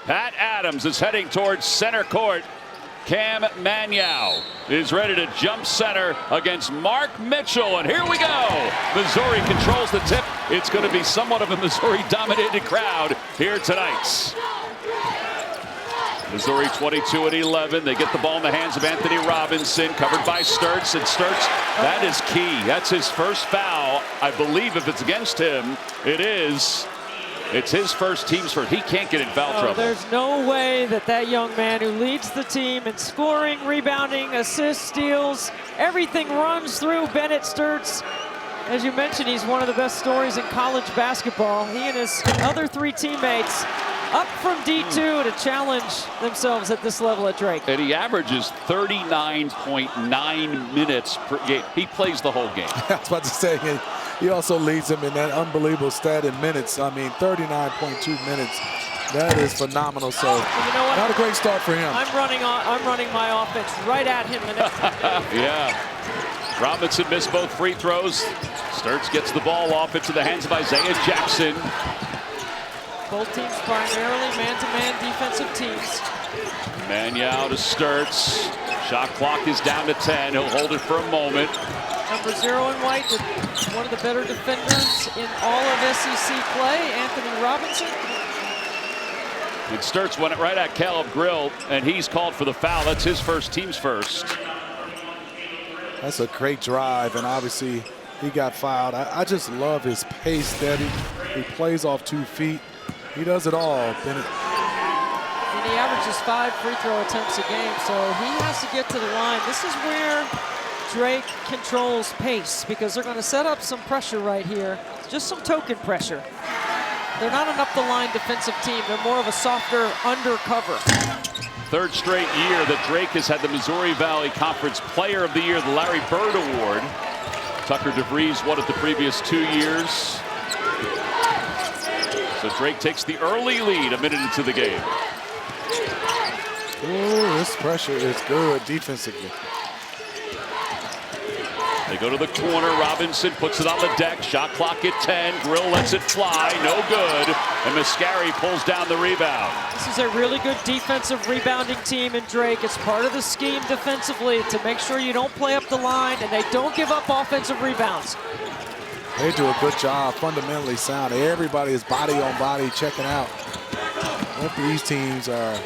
Pat Adams is heading towards center court. Cam Manyow is ready to jump center against Mark Mitchell, and here we go. Missouri controls the tip. It's going to be somewhat of a Missouri-dominated crowd here tonight. Missouri 22-11. They get the ball in the hands of Anthony Robinson, covered by Stirts, and Stirts, that is key. That's his first foul. I believe if it's against him, it is. It's his first, team's first. He can't get in foul trouble. There's no way that young man who leads the team in scoring, rebounding, assists, steals, everything runs through Bennett Stirts. As you mentioned, he's one of the best stories in college basketball. He and his other three teammates up from D2 to challenge themselves at this level at Drake. And he averages 39.9 minutes per game. He plays the whole game. I was about to say, he also leads them in that unbelievable stat in minutes. I mean, 39.2 minutes. That is phenomenal. So, you know what? Not a great start for him. I'm running my offense right at him. Yeah. Robinson missed both free throws. Stirts gets the ball off into the hands of Isaiah Jackson. Both teams primarily man-to-man defensive teams. Manyow to Stirts. Shot clock is down to 10. He'll hold it for a moment. Number 0 in white, one of the better defenders in all of SEC play, Anthony Robinson. And Stirts went it right at Caleb Grill, and he's called for the foul. That's his first, team's first. That's a great drive, and obviously he got fouled. I just love his pace that he plays off 2 feet. He does it all, Bennett. And he averages 5 free throw attempts a game, so he has to get to the line. This is where Drake controls pace, because they're going to set up some pressure right here, just some token pressure. They're not an up-the-line defensive team. They're more of a softer undercover. Third straight year that Drake has had the Missouri Valley Conference Player of the Year, the Larry Bird Award. Tucker DeVries won it the previous 2 years. So Drake takes the early lead a minute into the game. Ooh, this pressure is good defensively. They go to the corner. Robinson puts it on the deck. Shot clock at 10. Grill lets it fly. No good. And Mascari pulls down the rebound. This is a really good defensive rebounding team in Drake. It's part of the scheme defensively to make sure you don't play up the line and they don't give up offensive rebounds. They do a good job, fundamentally sound. Everybody is body on body checking out. Both these teams are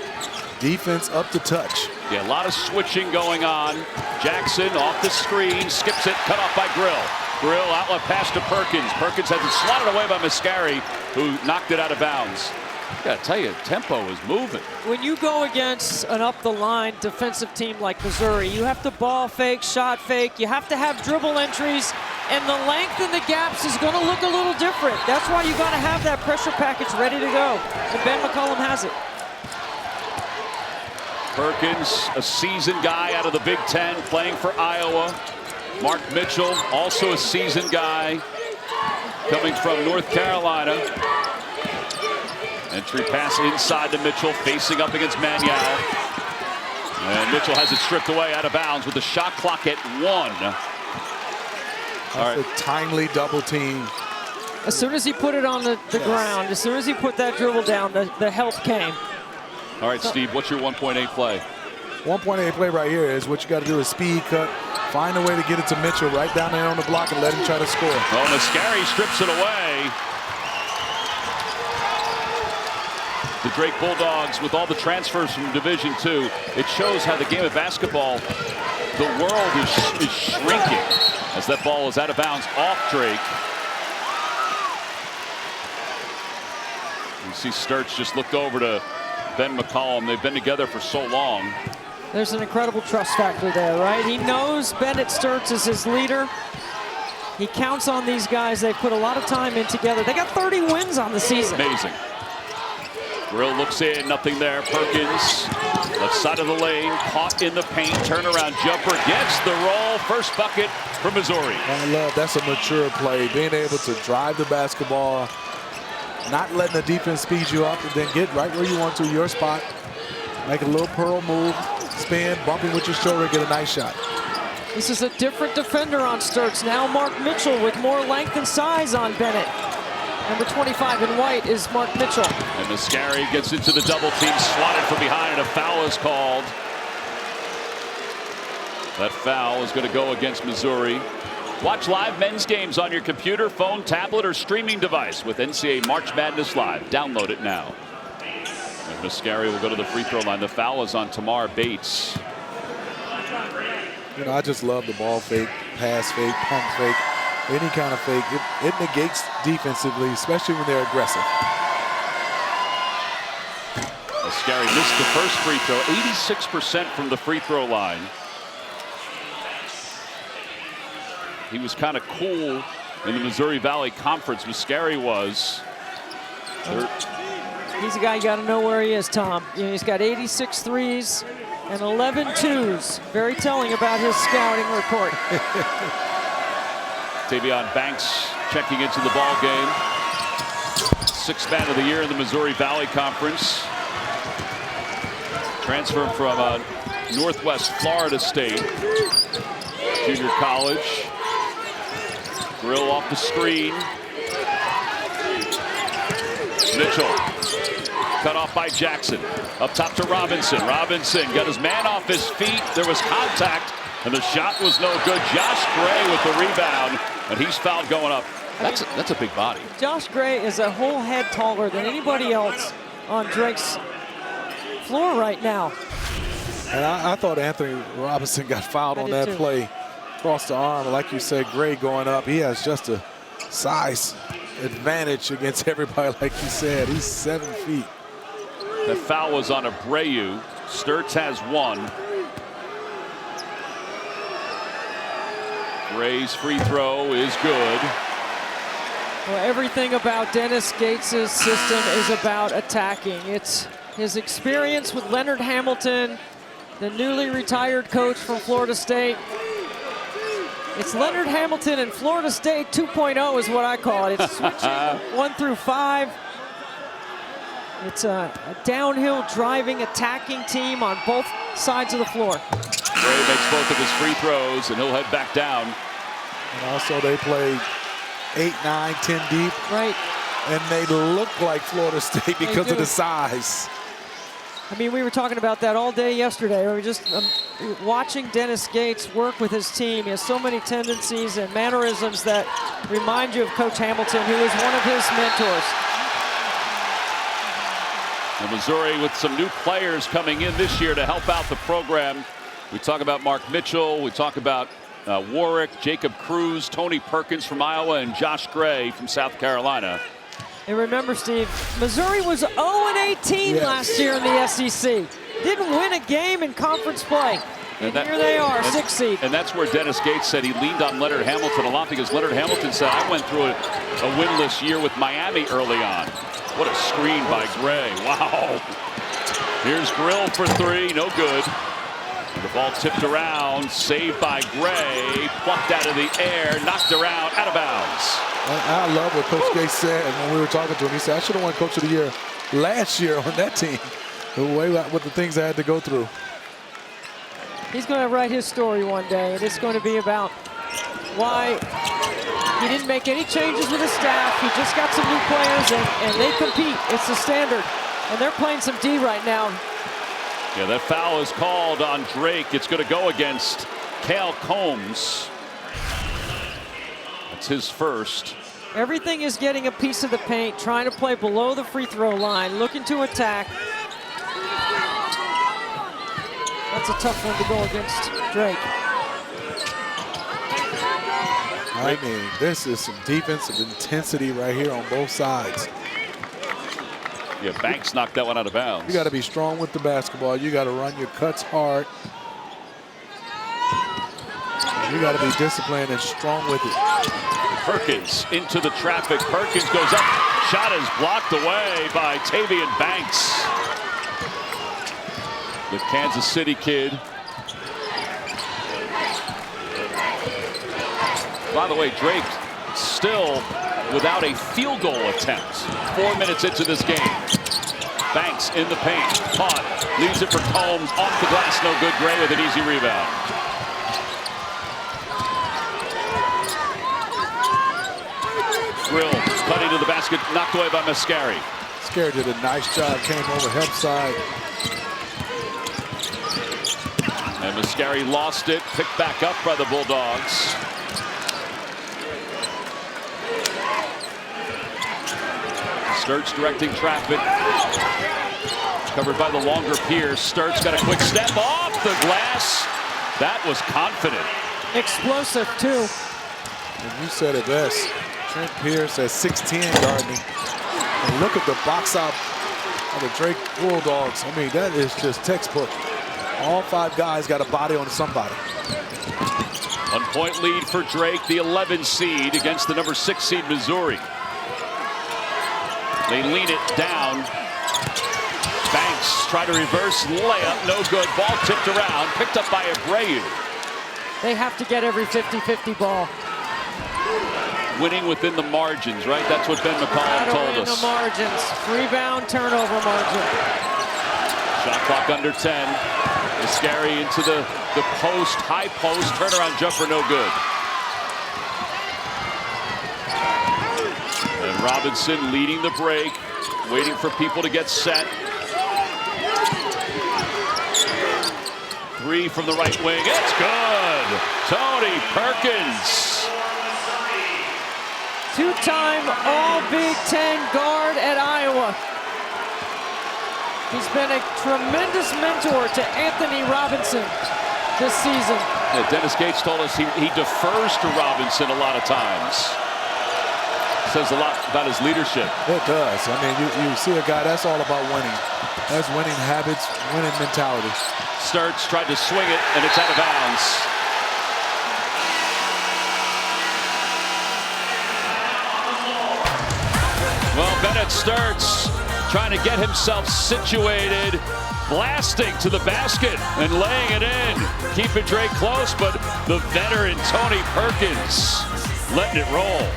defense up to touch. Yeah, a lot of switching going on. Jackson off the screen, skips it, cut off by Grill. Grill outlet pass to Perkins. Perkins has it slotted away by Mascari, who knocked it out of bounds. I gotta tell you, tempo is moving. When you go against an up-the-line defensive team like Missouri, you have to ball fake, shot fake, you have to have dribble entries, and the length in the gaps is gonna look a little different. That's why you gotta have that pressure package ready to go, and Ben McCollum has it. Perkins, a seasoned guy out of the Big Ten, playing for Iowa. Mark Mitchell, also a seasoned guy, coming from North Carolina. Entry pass inside to Mitchell, facing up against Manyow. And Mitchell has it stripped away out of bounds with the shot clock at 1. That's a timely double team. As soon as he put it on the ground, as soon as he put that dribble down, the help came. All right, Steve, what's your 1.8 play? 1.8 play right here is what you got to do is speed cut, find a way to get it to Mitchell right down there on the block and let him try to score. Oh, Mascari strips it away. The Drake Bulldogs, with all the transfers from Division II, it shows how the game of basketball, the world is shrinking as that ball is out of bounds off Drake. You see Stirts just looked over to Ben McCollum. They've been together for so long. There's an incredible trust factor there, right? He knows Bennett Stirts is his leader. He counts on these guys. They put a lot of time in together. They got 30 wins on the season. Amazing. Grill looks in, nothing there. Perkins, left side of the lane, caught in the paint, turnaround jumper, gets the roll. First bucket for Missouri. I love that's a mature play, being able to drive the basketball, not letting the defense speed you up, and then get right where you want to, your spot, make a little pearl move, spin, bumping with your shoulder, get a nice shot. This is a different defender on Stirts. Now Mark Mitchell with more length and size on Bennett. Number 25 in white is Mark Mitchell. And Mascari gets into the double team, swatted from behind, and a foul is called. That foul is going to go against Missouri. Watch live men's games on your computer, phone, tablet, or streaming device with NCAA March Madness Live. Download it now. And Mascari will go to the free throw line. The foul is on Tamar Bates. You know, I just love the ball fake, pass fake, pump fake, any kind of fake. It negates defensively, especially when they're aggressive. Mascari missed the first free throw, 86% from the free throw line. He was kind of cool in the Missouri Valley Conference. Mascari was. He's a guy you got to know where he is, Tom. You know, he's got 86 threes and 11 twos. Very telling about his scouting report. Tavion Banks checking into the ball game. Sixth man of the year in the Missouri Valley Conference. Transfer from Northwest Florida State. Junior college. Grill off the screen. Mitchell. Cut off by Jackson. Up top to Robinson. Robinson got his man off his feet. There was contact, and the shot was no good. Josh Gray with the rebound, and he's fouled going up. That's a big body. Josh Gray is a whole head taller than anybody else on Drake's floor right now. And I thought Anthony Robinson got fouled on that play. Across the arm, like you said, Gray going up. He has just a size advantage against everybody, like you said. He's 7 feet. That foul was on Abreu. Stirts has one. Gray's free throw is good. Well, everything about Dennis Gates' system is about attacking. It's his experience with Leonard Hamilton, the newly retired coach from Florida State. It's Leonard Hamilton and Florida State 2.0 is what I call it. It's switching 1 through 5. It's a downhill driving, attacking team on both sides of the floor. Gray makes both of his free throws, and he'll head back down. And also they play 8, 9, 10 deep. Right. And they look like Florida State because of the size. I mean, we were talking about that all day yesterday. We were just watching Dennis Gates work with his team. He has so many tendencies and mannerisms that remind you of Coach Hamilton, who was one of his mentors. And Missouri with some new players coming in this year to help out the program. We talk about Mark Mitchell. We talk about Warwick, Jacob Cruz, Tony Perkins from Iowa, and Josh Gray from South Carolina. And remember, Steve, Missouri was 0-18 last year in the SEC. Didn't win a game in conference play. And here they are, 6th seed. And that's where Dennis Gates said he leaned on Leonard Hamilton a lot, because Leonard Hamilton said, I went through a winless year with Miami early on. What a screen by Gray. Wow. Here's Grill for 3, no good. And the ball tipped around, saved by Gray, plucked out of the air, knocked around, out of bounds. I love what Coach Gates said, and when we were talking to him, he said, I should have won Coach of the Year last year on that team. The way with the things I had to go through. He's going to write his story one day, and it's going to be about why he didn't make any changes with his staff. He just got some new players, and they compete. It's the standard. And they're playing some D right now. Yeah, that foul is called on Drake. It's going to go against Cale Combs. That's his first. Everything is getting a piece of the paint, trying to play below the free throw line, looking to attack. That's a tough one to go against Drake. I mean, this is some defensive intensity right here on both sides. Yeah, Banks knocked that one out of bounds. You got to be strong with the basketball. You got to run your cuts hard. You got to be disciplined and strong with it. Perkins into the traffic. Perkins goes up. Shot is blocked away by Tavion Banks. The Kansas City kid. By the way, Drake still without a field goal attempt. 4 minutes into this game. Banks in the paint. Caught. Leaves it for Combs. Off the glass. No good. Gray with an easy rebound. Grill cutting to the basket, knocked away by Mascari. Mascari did a nice job, came over help side. And Mascari lost it, picked back up by the Bulldogs. Stirts directing traffic. Covered by the longer Pierce. Stirts got a quick step off the glass. That was confident. Explosive, too. And you said it best. Trent Pierce at 6'10" guarding. And look at the box out of the Drake Bulldogs. I mean, that is just textbook. All 5 guys got a body on somebody. 1 point lead for Drake, the 11 seed against the number 6 seed Missouri. They lean it down. Banks try to reverse layup, no good. Ball tipped around, picked up by Abreu. They have to get every 50-50 ball. Winning within the margins, right? That's what Ben McCollum told us. In the margins. Rebound, turnover margin. Shot clock under 10. Mascari into the post, high post, turnaround jumper, no good. And Robinson leading the break, waiting for people to get set. 3 from the right wing, it's good! Tony Perkins. 2-time All-Big Ten guard at Iowa. He's been a tremendous mentor to Anthony Robinson this season. Yeah, Dennis Gates told us he defers to Robinson a lot of times. Says a lot about his leadership. It does. I mean, you see a guy, that's all about winning. That's winning habits, winning mentality. Stirts tried to swing it, and it's out of bounds. Well, Bennett Stirts trying to get himself situated, blasting to the basket and laying it in. Keeping Drake close, but the veteran Tony Perkins letting it roll.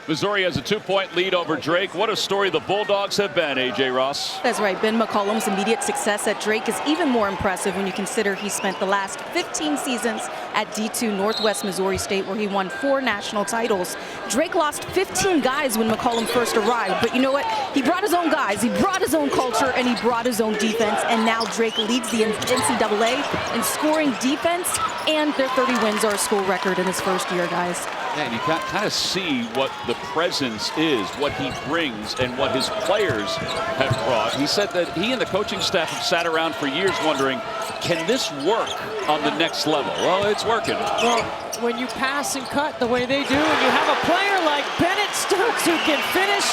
Missouri has a 2-point lead over Drake. What a story the Bulldogs have been, A.J. Ross. That's right. Ben McCollum's immediate success at Drake is even more impressive when you consider he spent the last 15 seasons at D2 Northwest Missouri State, where he won 4 national titles. Drake lost 15 guys when McCollum first arrived, but you know what? He brought his own guys, he brought his own culture, and he brought his own defense, and now Drake leads the NCAA in scoring defense, and their 30 wins are a school record in his first year, guys. And you can kind of see what the presence is, what he brings, and what his players have brought. He said that he and the coaching staff have sat around for years wondering, can this work on the next level? Well, it's working. Well, when you pass and cut the way they do, and you have a player like Bennett Stirts who can finish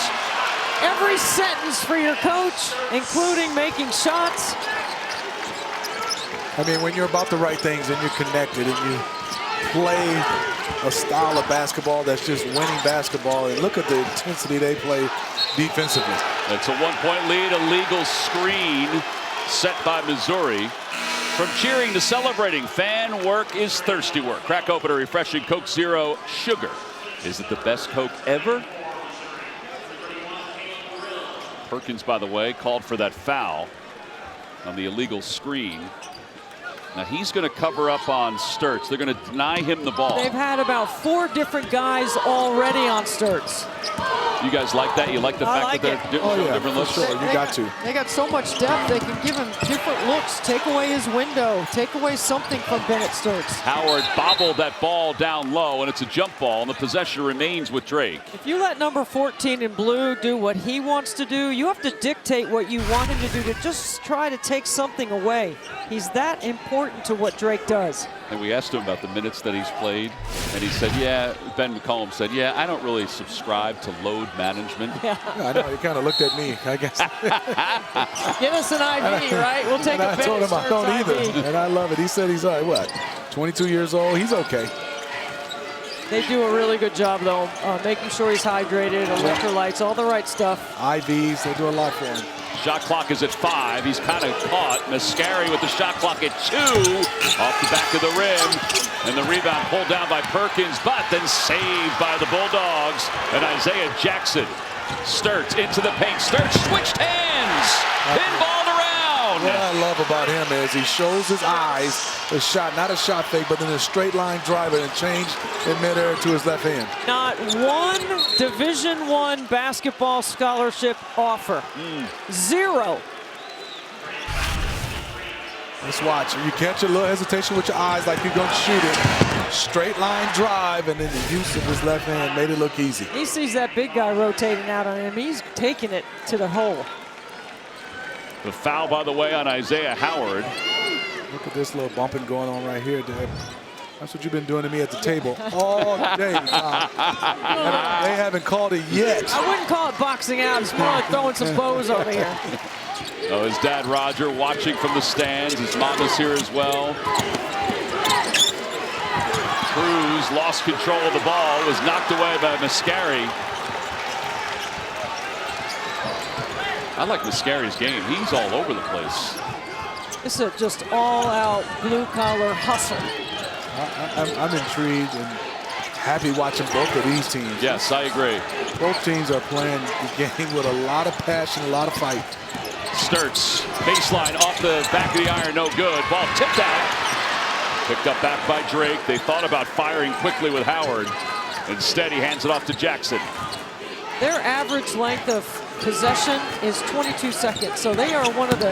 every sentence for your coach, including making shots. I mean, when you're about the right things and you're connected and you play a style of basketball that's just winning basketball, and look at the intensity they play defensively. It's a 1-point lead, a legal screen set by Missouri. From cheering to celebrating, fan work is thirsty work. Crack open a refreshing Coke Zero Sugar. Is it the best Coke ever? Perkins, by the way, called for that foul on the illegal screen. Now he's going to cover up on Stirts. They're going to deny him the ball. They've had about 4 different guys already on Stirts. You guys like that? You like the fact that they're different looks? Sure, you got to. They got so much depth, they can give him different looks, take away his window, take away something from Bennett Stirts. Howard bobbled that ball down low, and it's a jump ball, and the possession remains with Drake. If you let number 14 in blue do what he wants to do, you have to dictate what you want him to do to just try to take something away. He's that important to what Drake does. And we asked him about the minutes that he's played, and he said, yeah, Ben McCollum said, yeah, I don't really subscribe to load management. Yeah, I know, he kind of looked at me, I guess. Give us an IV, right? We'll take a I told him I don't either, IV. and I love it. He said he's, what, 22 years old? He's okay. They do a really good job, though, making sure he's hydrated, electrolytes, all the right stuff. IVs, they do a lot for him. Shot clock is at 5. He's kind of caught. Mascari with the shot clock at 2. Off the back of the rim. And the rebound pulled down by Perkins, but then saved by the Bulldogs. And Isaiah Jackson. Stirts into the paint. Stirts switched hands. Pinballed around. down. What I love about him is he shows his eyes, the shot, not a shot fake, but then a straight line driver and change in midair to his left hand. Not one Division I basketball scholarship offer. Zero. Let's watch. You catch a little hesitation with your eyes like you're going to shoot it. Straight line drive, and then the use of his left hand made it look easy. He sees that big guy rotating out on him. He's taking it to the hole. The foul, by the way, on Isaiah Howard. Look at this little bumping going on right here, Deb. That's what you've been doing to me at the table all day, Tom. They haven't called it yet. I wouldn't call it boxing out. It's more like throwing some bows over here. Oh, his dad, Roger, watching from the stands. His mom is here as well. Cruz lost control of the ball, was knocked away by Mascari. I like Mascari's game. He's all over the place. It's a just all-out blue-collar hustle. I'm intrigued and happy watching both of these teams. Yes, I agree. Both teams are playing the game with a lot of passion, a lot of fight. Stirts, baseline off the back of the iron, no good. Ball tipped out. Picked up back by Drake. They thought about firing quickly with Howard. Instead, he hands it off to Jackson. Their average length of possession is 22 seconds. So they are one of the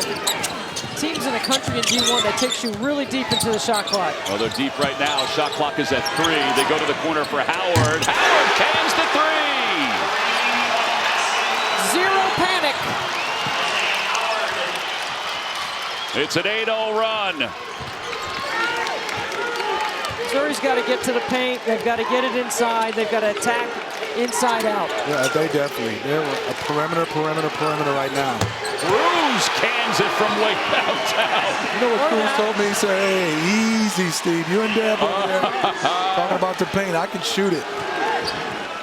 teams in the country in D1 that takes you really deep into the shot clock. Well, they're deep right now. Shot clock is at 3. They go to the corner for Howard. Howard cans the 3. Zero panic. It's an 8-0 run. Missouri's got to get to the paint. They've got to get it inside. They've got to attack inside out. Yeah, they definitely. They're a perimeter right now. Cruz cans it from way downtown. You know what Cruz told me? He said, hey, easy, Steve. You and Deb over there talking about the paint. I can shoot it.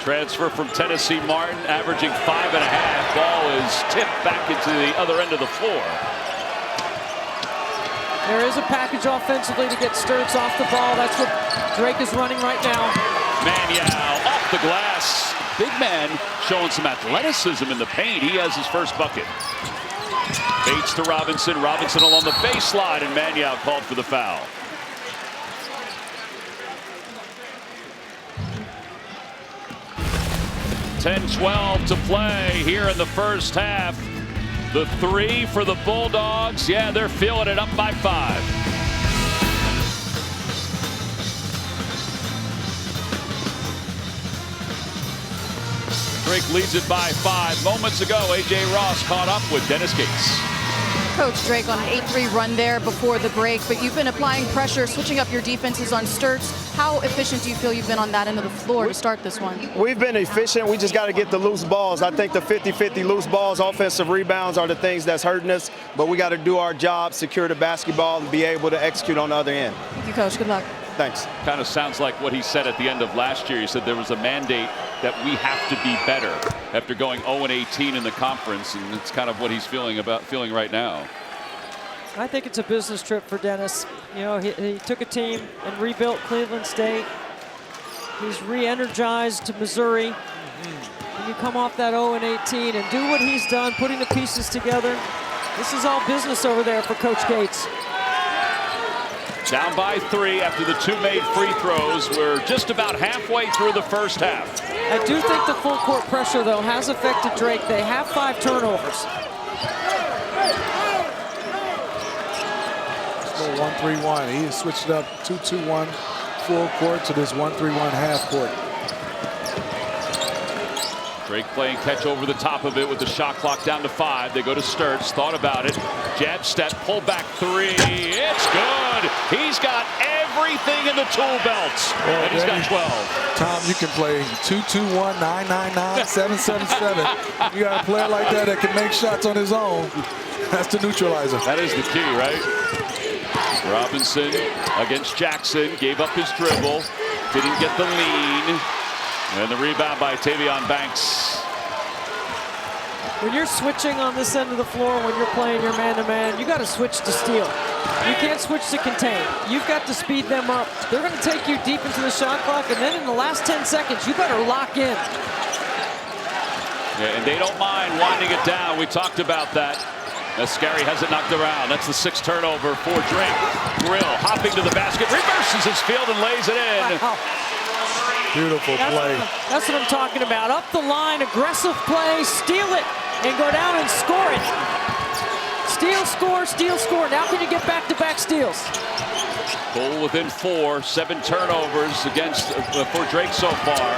Transfer from Tennessee Martin, averaging 5.5. Ball is tipped back into the other end of the floor. There is a package offensively to get Stirts off the ball. That's what Drake is running right now. Manyao off the glass. Big man showing some athleticism in the paint. He has his first bucket. Bates to Robinson. Robinson along the baseline, and Manyao called for the foul. .10-12 to play here in the first half. The 3 for the Bulldogs. Yeah, they're feeling it, up by 5. Drake leads it by 5. Moments ago, A.J. Ross caught up with Dennis Gates. Coach Drake on an 8-3 run there before the break, but you've been applying pressure, switching up your defenses on Stirts. How efficient do you feel you've been on that end of the floor to start this one? We've been efficient. We just got to get the loose balls. I think the 50-50 loose balls, offensive rebounds are the things that's hurting us, but we got to do our job, secure the basketball, and be able to execute on the other end. Thank you, Coach. Good luck. Thanks. Kind of sounds like what he said at the end of last year. He said there was a mandate that we have to be better after going 0-18 in the conference, and it's kind of what he's feeling right now. I think it's a business trip for Dennis. You know, he took a team and rebuilt Cleveland State. He's re-energized to Missouri. When you come off that 0-18 and do what he's done, putting the pieces together, this is all business over there for Coach Gates. Down by 3 after the 2 made free throws. We're just about halfway through the first half. I do think the full court pressure, though, has affected Drake. They have 5 turnovers. 1-3-1. He has switched up 2-2-1 full court to this 1-3-1 half court. Drake playing catch over the top of it with the shot clock down to 5. They go to Stirts, thought about it. Jab step, pull back 3. It's good. He's got everything in the tool belt. And he's got 12. Tom, you can play 2-2-1, 9-9-9, 7-7-7. You got a player like that can make shots on his own. That's the neutralizer. That is the key, right? Robinson against Jackson, gave up his dribble, didn't get the lean, and the rebound by Tavion Banks. When you're switching on this end of the floor, when you're playing your man-to-man, you got to switch to steal. You can't switch to contain. You've got to speed them up. They're going to take you deep into the shot clock, and then in the last 10 seconds, you better lock in. Yeah, and they don't mind winding it down. We talked about that. Mascari has it knocked around. That's the 6th turnover for Drake. Grill hopping to the basket, reverses his field and lays it in. Wow. Beautiful play. That's what I'm talking about. Up the line, aggressive play, steal it, and go down and score it. Steal, score, steal, score. Now can you get back-to-back steals? Bull within 4, 7 turnovers against for Drake so far.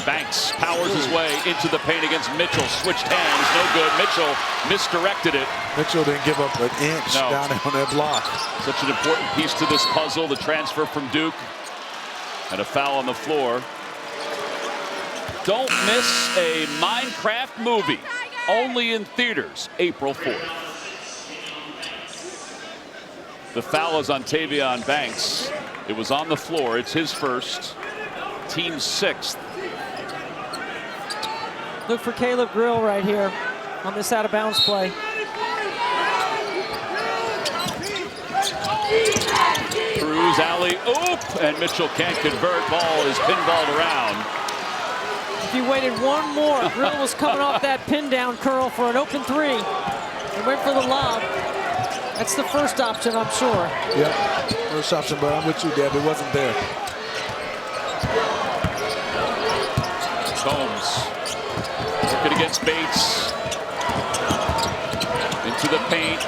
Banks powers his way into the paint against Mitchell. Switched hands, no good. Mitchell misdirected it. Mitchell didn't give up an inch down on that block. Such an important piece to this puzzle, the transfer from Duke. And a foul on the floor. Don't miss a Minecraft movie. Only in theaters, April 4th. The foul is on Tavion Banks. It was on the floor. It's his first. Team 6th. Look for Caleb Grill right here on this out-of-bounds play. Cruz alley-oop, and Mitchell can't convert. Ball is pinballed around. If he waited one more, Grill was coming off that pin-down curl for an open 3. He went for the lob. That's the first option, I'm sure. Yeah, first option, but I'm with you, Deb. It wasn't there. Combs working against Bates. Into the paint.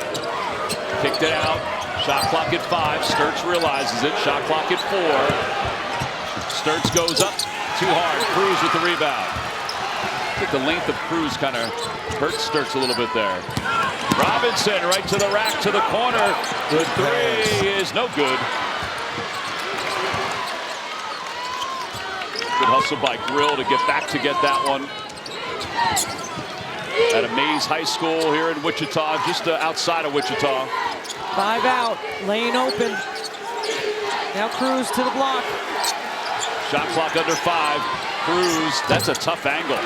Kicked it out. Shot clock at 5. Stirts realizes it. Shot clock at 4. Stirts goes up. Too hard. Cruz with the rebound. I think the length of Cruz kind of hurts Stirts a little bit there. Robinson right to the rack, to the corner. The 3 is no good. Good hustle by Grill to get back to get that one. At Mays High School here in Wichita, just outside of Wichita. 5 out, lane open. Now Cruz to the block. Shot clock under 5. Cruz, that's a tough angle.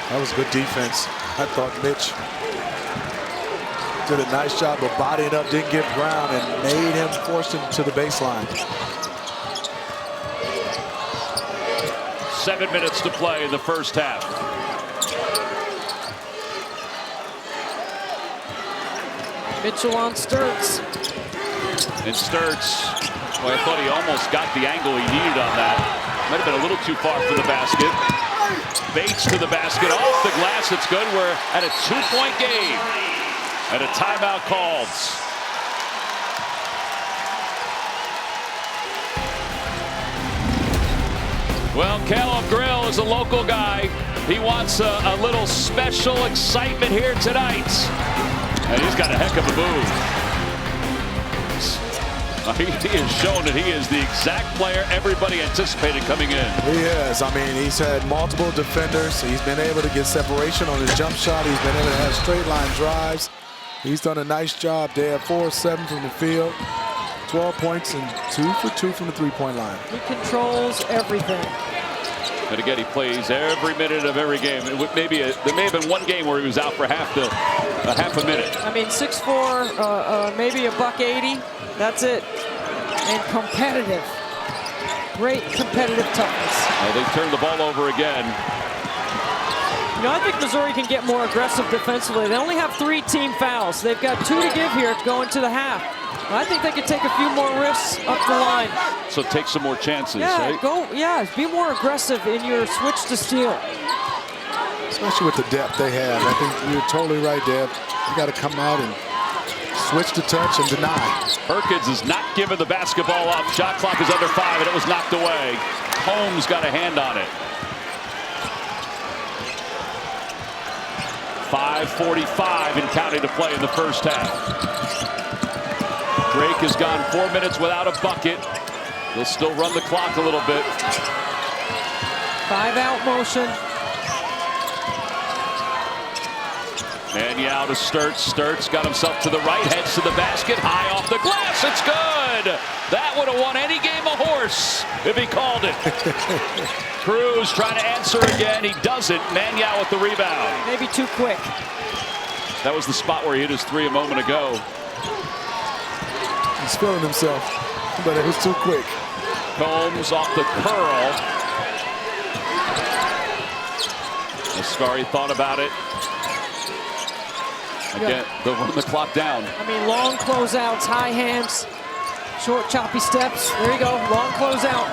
That was good defense. I thought Mitch did a nice job of bodying up, didn't get ground, and made him force him to the baseline. 7 minutes to play in the first half. Mitchell on Stirts. And Stirts, well, I thought he almost got the angle he needed on that. Might have been a little too far from the basket. Bates to the basket, off the glass, it's good. We're at a 2-point game. And a timeout called. Well, Caleb Grill is a local guy. He wants a little special excitement here tonight. And he's got a heck of a move. He has shown that he is the exact player everybody anticipated coming in. He is. I mean, he's had multiple defenders. He's been able to get separation on his jump shot. He's been able to have straight line drives. He's done a nice job. They have 4-7 from the field, 12 points, and 2 for 2 from the three-point line. He controls everything. And again, he plays every minute of every game. There may have been one game where he was out for half a minute. I mean, 6'4", maybe $180. That's it. And competitive. Great competitive toughness. Well, they turned the ball over again. You know, I think Missouri can get more aggressive defensively. They only have 3 team fouls. They've got 2 to give here going to the half. I think they could take a few more risks up the line. So take some more chances, yeah, right? Be more aggressive in your switch to steal. Especially with the depth they have. I think you're totally right, Deb. You got to come out and switch to touch and deny. Perkins is not giving the basketball up. Shot clock is under 5, and it was knocked away. Holmes got a hand on it. 5:45 and counting to play in the first half. Drake has gone 4 minutes without a bucket. He'll still run the clock a little bit. 5 out motion. Manyao to Stirts. Stirts got himself to the right, heads to the basket, high off the glass. It's good. That would have won any game of horse if he called it. Cruz trying to answer again. He doesn't. Manyao with the rebound. Maybe too quick. That was the spot where he hit his 3 a moment ago. He's feeling himself, but it was too quick. Combs off the curl. Ascari thought about it. Again, they'll run the clock down. I mean, long closeouts, high hands, short choppy steps. There you go, long closeout.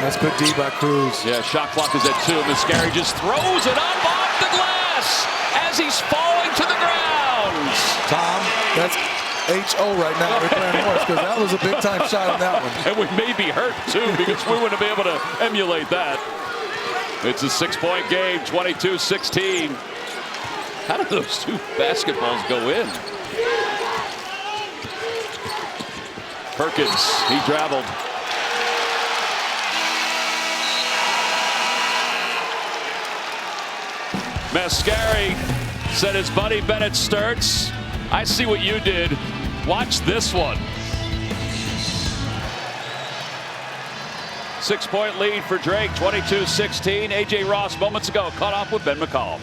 That's good D by Cruz. Yeah, shot clock is at 2. Ascari just throws it up off the glass as he's falling to the ground. Tom, that's H.O. right now. We're playing horse because that was a big-time shot on that one. And we may be hurt, too, because we wouldn't be able to emulate that. It's a 6-point game, 22-16. How did those two basketballs go in? Perkins, he traveled. Ascari said his buddy Bennett Stirts, I see what you did. Watch this one. 6-point lead for Drake, 22-16. A.J. Ross moments ago caught up with Ben McCall.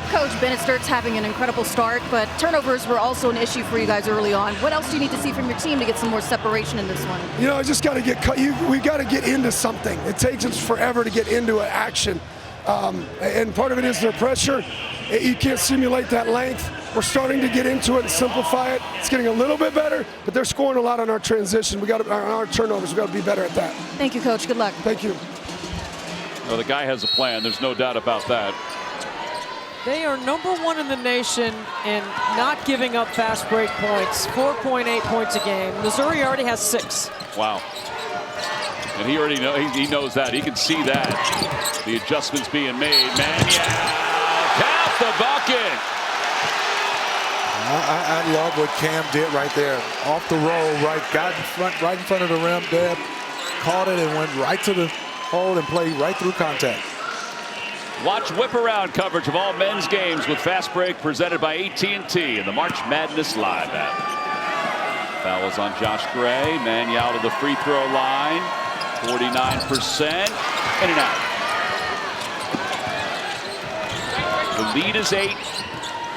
Coach, Bennett Stirts having an incredible start, but turnovers were also an issue for you guys early on. What else do you need to see from your team to get some more separation in this one? You know, just got to get we got to get into something. It takes us forever to get into an action, and part of it is their pressure. You can't simulate that length. We're starting to get into it and simplify it. It's getting a little bit better, but they're scoring a lot on our transition. On our turnovers. We got to be better at that. Thank you, Coach. Good luck. Thank you. Well, the guy has a plan. There's no doubt about that. They are #1 in the nation in not giving up fast break points, 4.8 points a game. Missouri already has 6. Wow. And he already knows that. He can see that. The adjustments being made. Mannion, count the bucket. I love what Cam did right there. Off the roll, got right in front of the rim, Deb, caught it and went right to the hole and played right through contact. Watch whip-around coverage of all men's games with Fast Break presented by AT&T and the March Madness Live app. Foul is on Josh Gray. Mannion to the free throw line. 49%. In and out. The lead is 8.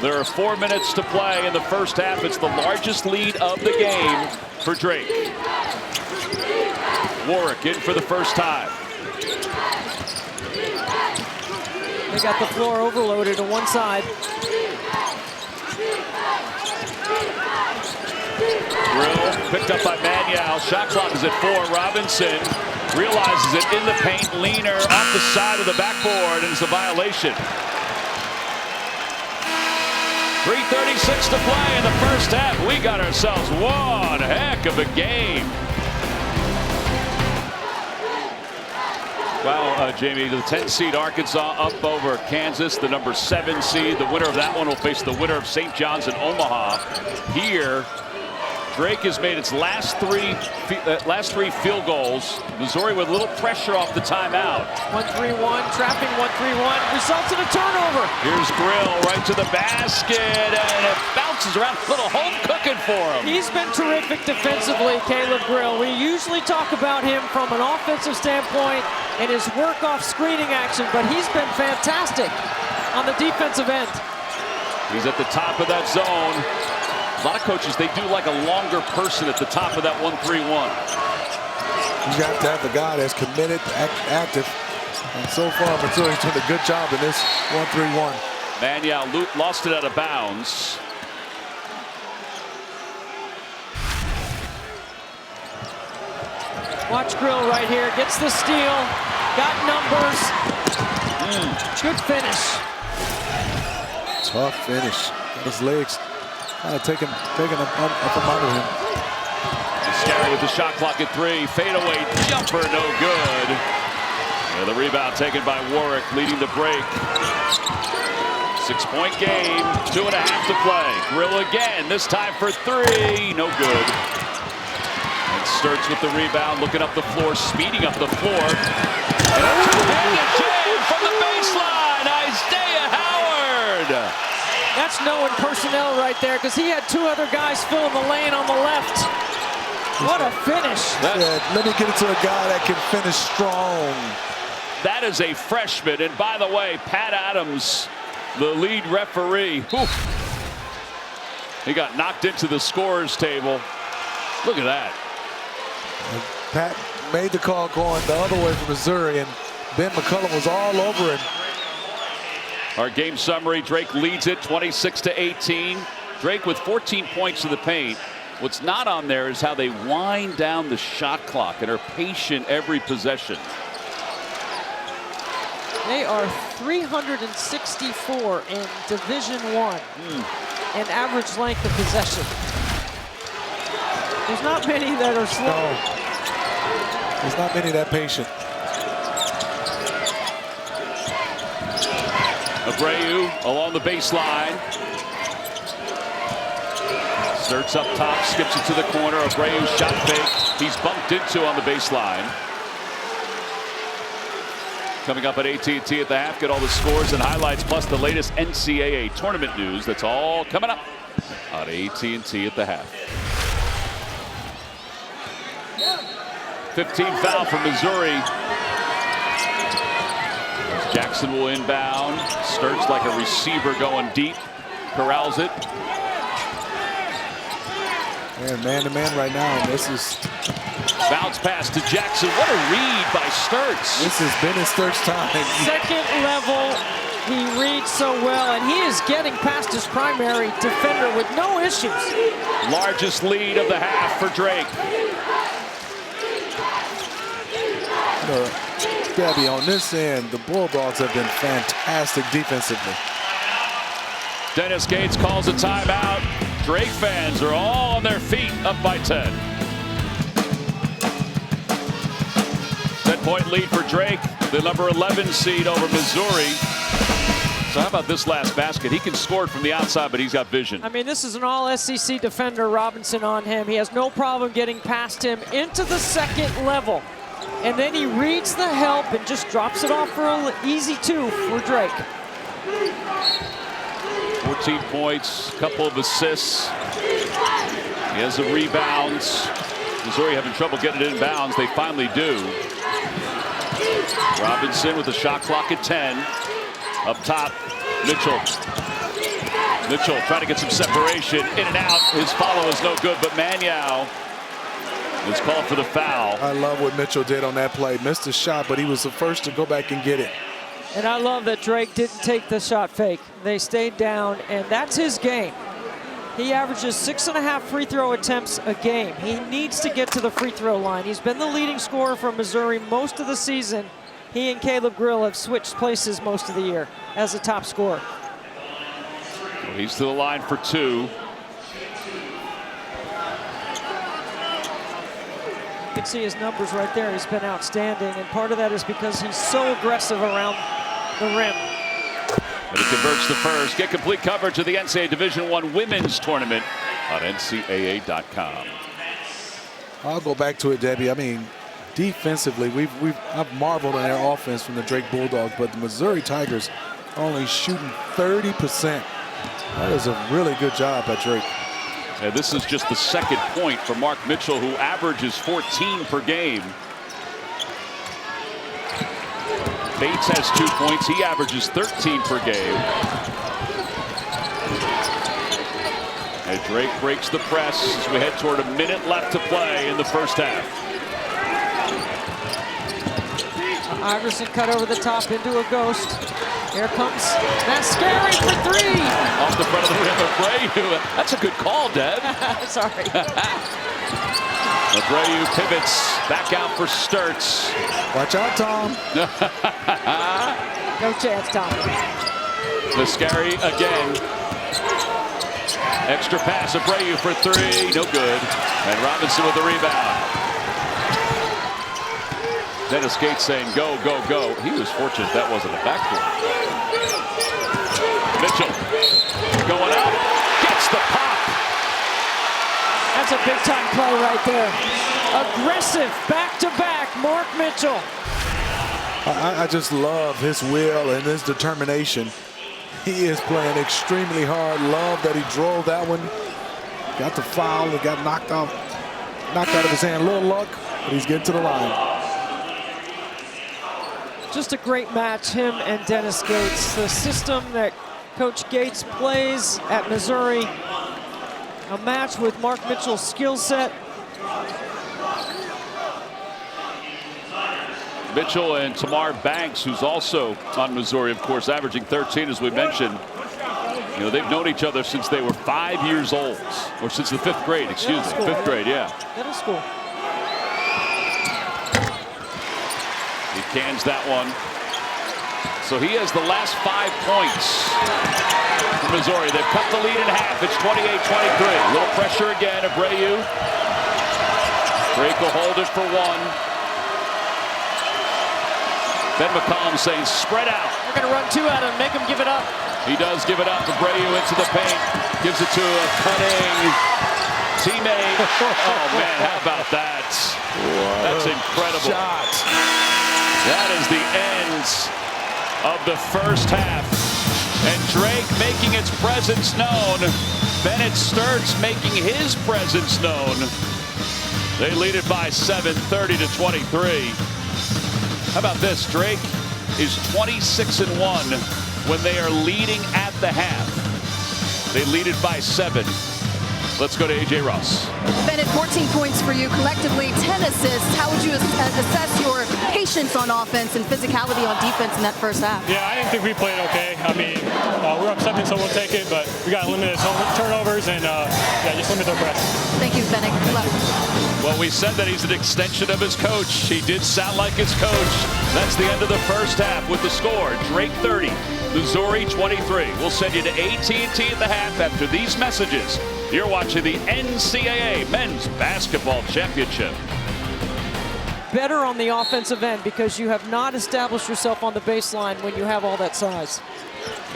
There are 4 minutes to play in the first half. It's the largest lead of the game for Drake. Warwick in for the first time. They got the floor overloaded to one side. Grill picked up by Mannion. Shot clock is at 4. Robinson realizes it in the paint. Leaner off the side of the backboard, and it's a violation. 3:36 to play in the first half. We got ourselves one heck of a game. Well, Jamie, the 10 seed Arkansas up over Kansas, the number 7 seed. The winner of that one will face the winner of St. John's and Omaha. Here, Drake has made its last three field goals. Missouri with a little pressure off the timeout. 1-3-1, trapping 1-3-1, results in a turnover. Here's Grill right to the basket, and it bounces around. A little home cooking for him. He's been terrific defensively, Caleb Grill. We usually talk about him from an offensive standpoint and his work off screening action, but he's been fantastic on the defensive end. He's at the top of that zone. A lot of coaches, they do like a longer person at the top of that 1-3-1. You got to have the guy that's committed, active. And so far, Missouri's doing a good job in this 1-3-1. Mannion lost it out of bounds. Watch Grill right here, gets the steal, got numbers. Good finish. Tough finish. His legs kind of taking him up from under him. Ascari with the shot clock at 3. Fadeaway jumper, no good. And the rebound taken by Warwick, leading the break. 6-point game, 2.5 to play. Grill again, this time for 3, no good. And Stirts with the rebound, looking up the floor, speeding up the floor. And a two-handed jam from the baseline, Isaiah Howard. That's knowing personnel right there, because he had 2 other guys filling the lane on the left. What a finish. Let me get it to a guy that can finish strong. That is a freshman. And by the way, Pat Adams, the lead referee, he got knocked into the scorer's table. Look at that. Pat made the call going the other way for Missouri, and Ben McCullum was all over him. Our game summary, Drake leads it 26-18. Drake with 14 points in the paint. What's not on there is how they wind down the shot clock and are patient every possession. They are 364 in Division I in average length of possession. There's not many that are slow. No. There's not many that patient. Abreu along the baseline. Stirts up top, skips it to the corner. Abreu shot fake. He's bumped into on the baseline. Coming up at AT&T at the half, get all the scores and highlights plus the latest NCAA tournament news. That's all coming up on AT&T at the half. 15 foul for Missouri. Jackson will inbound. Stirts like a receiver going deep. Corrals it. Man to man right now, and this is Bounce pass to Jackson. What a read by Stirts. this has been his Stirts time. Second level, he reads so well, and he is getting past his primary defender with no issues. Largest lead of the half for Drake. Debbie, on this end, the Bulldogs have been fantastic defensively. Dennis Gates calls a timeout. Drake fans are all on their feet, up by 10. 10-point lead for Drake, the number 11 seed over Missouri. So how about this last basket? He can score it from the outside, but he's got vision. I mean, this is an all-SEC defender, Robinson, on him. He has no problem getting past him into the second level. And then he reads the help and just drops it off for an easy 2 for Drake. 14 points, a couple of assists. He has the rebounds. Missouri having trouble getting it in bounds. They finally do. Robinson with the shot clock at 10. Up top, Mitchell. Mitchell trying to get some separation. In and out. His follow is no good, but Maniau is called for the foul. I love what Mitchell did on that play. Missed a shot, but he was the first to go back and get it. And I love that Drake didn't take the shot fake. They stayed down, and that's his game. He averages 6.5 free throw attempts a game. He needs to get to the free throw line. He's been the leading scorer for Missouri most of the season. He and Caleb Grill have switched places most of the year as a top scorer. Well, he's to the line for 2. You can see his numbers right there. He's been outstanding, and part of that is because he's so aggressive around the rim. And he converts the first. Get complete coverage of the NCAA Division I Women's Tournament on NCAA.com. I'll go back to it, Debbie. I mean, defensively, I've marveled on their offense from the Drake Bulldogs, but the Missouri Tigers only shooting 30%. That is a really good job by Drake. And this is just the second point for Mark Mitchell, who averages 14 per game. Bates has 2 points. He averages 13 per game. And Drake breaks the press as we head toward a minute left to play in the first half. Iverson cut over the top into a ghost. Here comes Mascari for 3. Off the front of the rim, Abreu. That's a good call, Deb. Sorry. Abreu pivots back out for Stirts. Watch out, Tom. No chance, Tom. Mascari again. Extra pass, Abreu for 3. No good. And Robinson with the rebound. Dennis Gates saying go, go, go. He was fortunate that wasn't a backdoor. Mitchell going up, gets the pop. That's a big-time play right there. Aggressive, back-to-back, Mark Mitchell. I just love his will and his determination. He is playing extremely hard. Love that he drove that one. Got the foul. It got knocked out of his hand. A little luck, but he's getting to the line. Just a great match, him and Dennis Gates. The system that Coach Gates plays at Missouri. A match with Mark Mitchell's skill set. Mitchell and Tamar Banks, who's also on Missouri, of course, averaging 13, as we mentioned. You know, they've known each other since they were 5 years old, or since the 5th grade, excuse me. 5th grade, yeah. Middle school. He cans that one. So he has the last 5 points for Missouri. They've cut the lead in half. It's 28-23. A little pressure again. Abreu. Drake will hold it for one. Ben McCollum saying spread out. They're going to run 2 at him, make him give it up. He does give it up. Abreu into the paint. Gives it to a cutting teammate. Oh, man, how about that? That's incredible. Shot. That is the end of the first half. And Drake making its presence known. Bennett Stirts making his presence known. They lead it by 7, 30-23. How about this? Drake is 26-1 when they are leading at the half. They lead it by 7. Let's go to A.J. Ross. Bennett, 14 points for you, collectively 10 assists. How would you assess your patience on offense and physicality on defense in that first half? Yeah, I didn't think we played okay. I mean, we're up 7, so we'll take it, but we got limited turnovers and yeah, just limit their press. Thank you, Bennett. Good luck. Well, we said that he's an extension of his coach. He did sound like his coach. That's the end of the first half with the score. Drake 30, Missouri 23. We'll send you to AT&T at the half after these messages. You're watching the NCAA Men's Basketball Championship. Better on the offensive end because you have not established yourself on the baseline when you have all that size.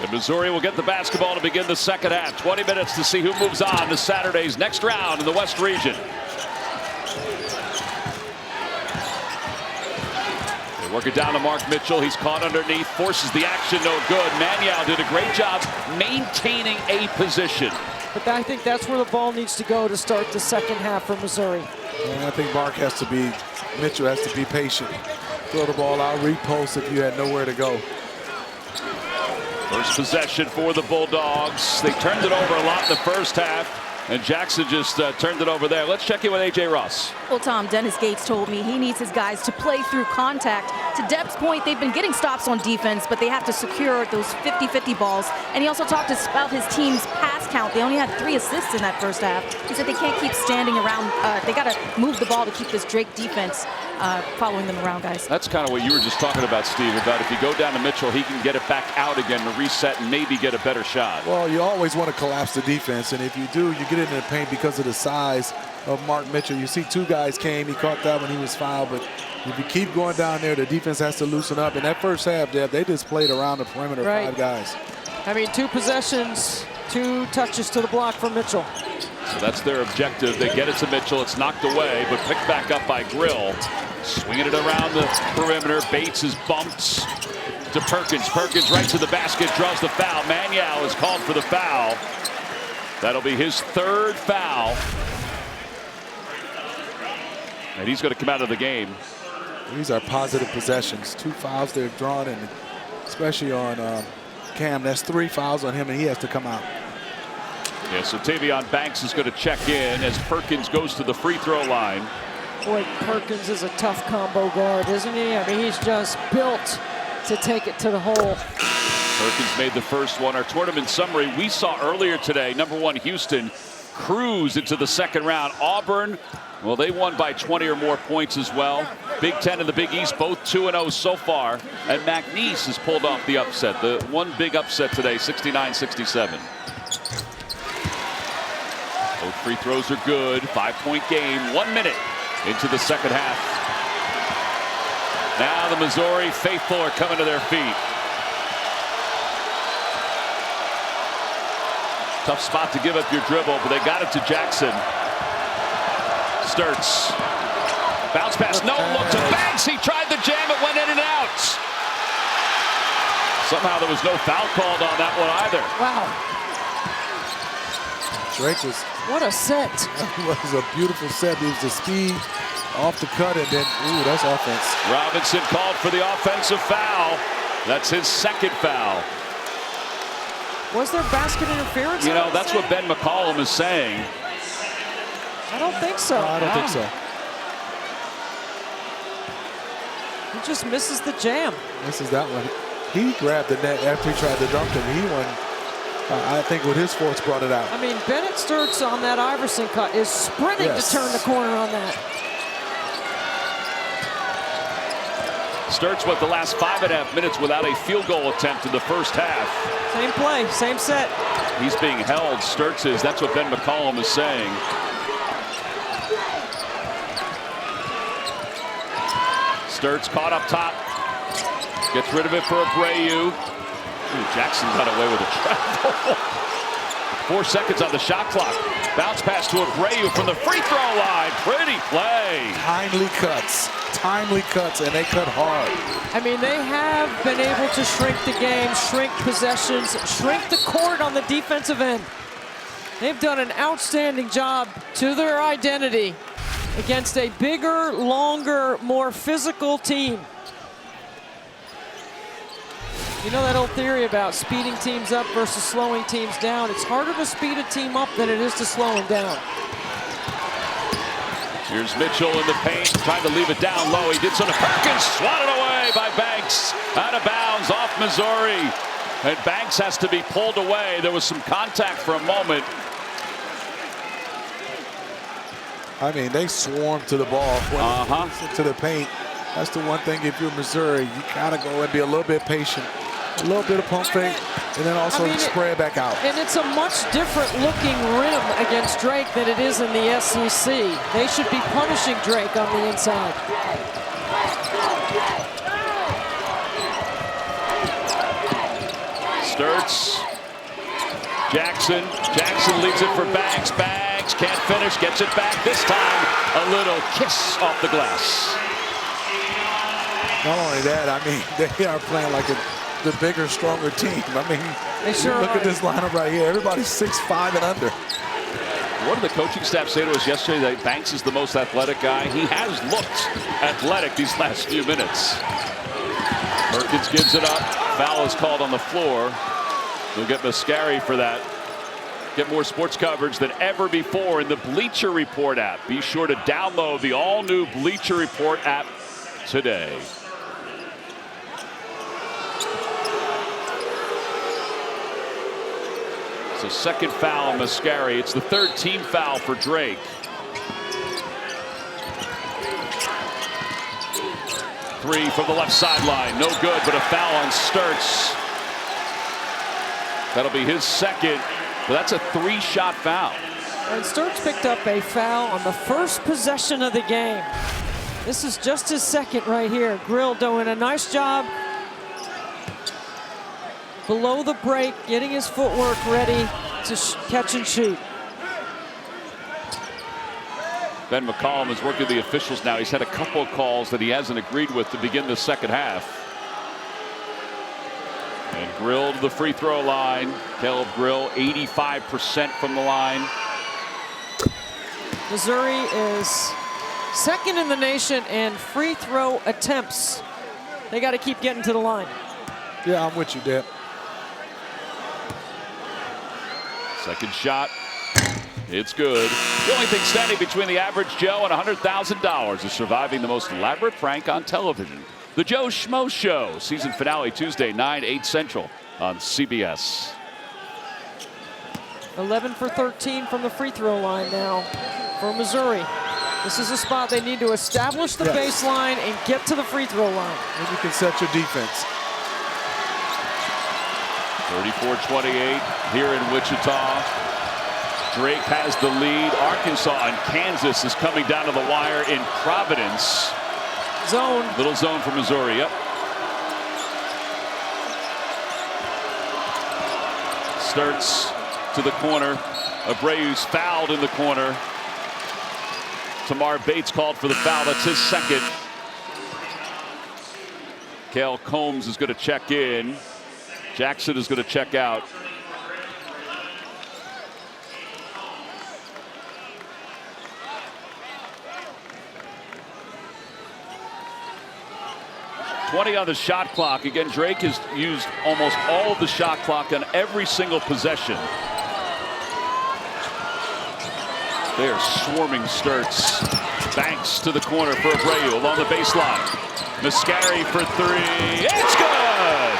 And Missouri will get the basketball to begin the second half. 20 minutes to see who moves on to Saturday's next round in the West region. They work it down to Mark Mitchell. He's caught underneath, forces the action, no good. Maniau did a great job maintaining a position. But I think that's where the ball needs to go to start the second half for Missouri. And I think Mitchell has to be patient. Throw the ball out, repost if you had nowhere to go. First possession for the Bulldogs. They turned it over a lot in the first half. And Jackson just turned it over there. Let's check in with A.J. Ross. Well, Tom, Dennis Gates told me he needs his guys to play through contact. To Deb's point, they've been getting stops on defense, but they have to secure those 50-50 balls. And he also talked about his team's pass count. They only had 3 assists in that first half. He said they can't keep standing around. They got to move the ball to keep this Drake defense following them around, guys. That's kind of what you were just talking about, Steve, about if you go down to Mitchell, he can get it back out again to reset and maybe get a better shot. Well, you always want to collapse the defense, and if you do, you get into the paint because of the size of Mark Mitchell. You see 2 guys came, he caught that when he was fouled, but if you keep going down there, the defense has to loosen up. In that first half, Deb, they just played around the perimeter, right. 5 guys. I mean, 2 possessions, 2 touches to the block for Mitchell. So that's their objective. They get it to Mitchell. It's knocked away, but picked back up by Grill. Swinging it around the perimeter. Bates is bumped to Perkins. Perkins right to the basket, draws the foul. Maniau is called for the foul. That'll be his 3rd foul. And he's going to come out of the game. These are positive possessions. 2 fouls they're drawn, and especially on Cam, that's 3 fouls on him, and he has to come out. Yeah, so Tavion Banks is going to check in as Perkins goes to the free throw line. Boy, Perkins is a tough combo guard, isn't he? I mean, he's just built to take it to the hole. Perkins made the first one. Our tournament summary we saw earlier today. #1 Houston cruise into the second round. Auburn, well, they won by 20 or more points as well. Big Ten and the Big East both 2-0 so far. And McNeese has pulled off the upset. The one big upset today, 69-67. Both free throws are good. 5-point game. 1 minute into the second half. Now the Missouri faithful are coming to their feet. Tough spot to give up your dribble, but they got it to Jackson. Stirts. Bounce pass, no look to Banks. He tried the jam, it went in and out. Somehow there was no foul called on that one either. Wow. Drake was... What a set. That was a beautiful set. It was the speed off the cut, and then, ooh, that's offense. Robinson called for the offensive foul. That's his 2nd foul. Was there basket interference? You know, that's what Ben McCollum is saying. I don't think so. No, I don't think so. He just misses the jam. Misses that one. He grabbed the net after he tried to dunk him. He won. I think with his force brought it out. I mean, Bennett Stirts on that Iverson cut is sprinting to turn the corner on that. Stirts went the last 5.5 minutes without a field goal attempt in the first half. Same play, same set. He's being held, Stirts is. That's what Ben McCollum is saying. Stirts caught up top. Gets rid of it for Abreu. Ooh, Jackson got away with a travel. 4 seconds on the shot clock. Bounce pass to Abreu from the free throw line. Pretty play. Timely cuts, and they cut hard. I mean, they have been able to shrink the game, shrink possessions, shrink the court on the defensive end. They've done an outstanding job to their identity against a bigger, longer, more physical team. You know that old theory about speeding teams up versus slowing teams down? It's harder to speed a team up than it is to slow them down. Here's Mitchell in the paint, trying to leave it down low. He did so to Perkins, swatted away by Banks. Out of bounds, off Missouri. And Banks has to be pulled away. There was some contact for a moment. I mean, they swarm to the ball to the paint. That's the one thing if you're Missouri, you gotta go and be a little bit patient. A little bit of pump fake, and then also spread back out. And it's a much different looking rim against Drake than it is in the SEC. They should be punishing Drake on the inside. Stirts. Jackson leaves it for Banks. Banks can't finish, gets it back. This time, a little kiss off the glass. Not only that, I mean, they are playing like the bigger, stronger team. I mean, look at this lineup right here. Everybody's 6'5" and under. What did the coaching staff say to us yesterday that Banks is the most athletic guy? He has looked athletic these last few minutes. Perkins gives it up. Foul is called on the floor. We'll get Mascari for that. Get more sports coverage than ever before in the Bleacher Report app. Be sure to download the all-new Bleacher Report app today. It's a second foul on Mascari. It's the third team foul for Drake. Three from the left sideline. No good, but a foul on Stirts. That'll be his second, but that's a 3-shot foul. And Stirts picked up a foul on the first possession of the game. This is just his second right here. Grill doing a nice job below the break, getting his footwork ready to catch and shoot. Ben McCollum is working with the officials now. He's had a couple of calls that he hasn't agreed with to begin the second half. And Grill to the free throw line. Caleb Grill, 85% from the line. Missouri is second in the nation in free throw attempts. They got to keep getting to the line. Yeah, I'm with you, Deb. Second shot. It's good. The only thing standing between the average Joe and $100,000 is surviving the most elaborate prank on television. The Joe Schmo Show. Season finale Tuesday, 9/8 Central on CBS. 11 for 13 from the free throw line now for Missouri. This is a spot they need to establish the baseline and get to the free throw line. And you can set your defense. 34-28 here in Wichita. Drake has the lead. Arkansas and Kansas is coming down to the wire in Providence. Zone. Little zone for Missouri. Yep. Stirts to the corner. Abreu's fouled in the corner. Tamar Bates called for the foul. That's his second. Cale Combs is going to check in. Jackson is going to check out. $20 on the shot clock. Again, Drake has used almost all of the shot clock on every single possession. They are swarming Stirts. Banks to the corner for Abreu along the baseline. Mascari for three. It's good!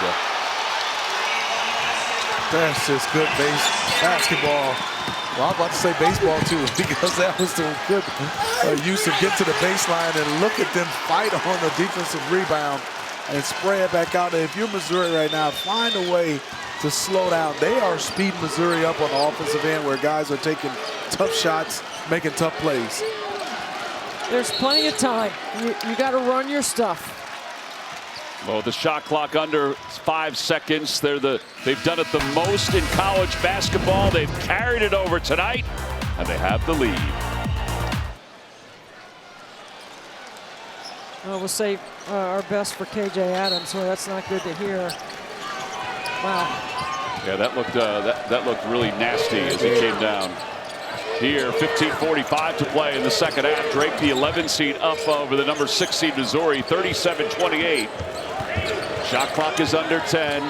That's just good basketball. Well, I'm about to say baseball too, because that was the good use of get to the baseline and look at them fight on the defensive rebound and spray it back out. And if you're Missouri right now, find a way to slow down. They are speeding Missouri up on the offensive end where guys are taking tough shots, making tough plays. There's plenty of time. You got to run your stuff. Well, the shot clock under 5 seconds. They've done it the most in college basketball. They've carried it over tonight, and they have the lead. Well, we'll save our best for KJ Adams. Well, that's not good to hear. Wow. Yeah, that looked really nasty as he came down. Here, 15:45 to play in the second half. Drake, the 11 seed, up over the number 6 seed Missouri, 37-28. Shot clock is under 10.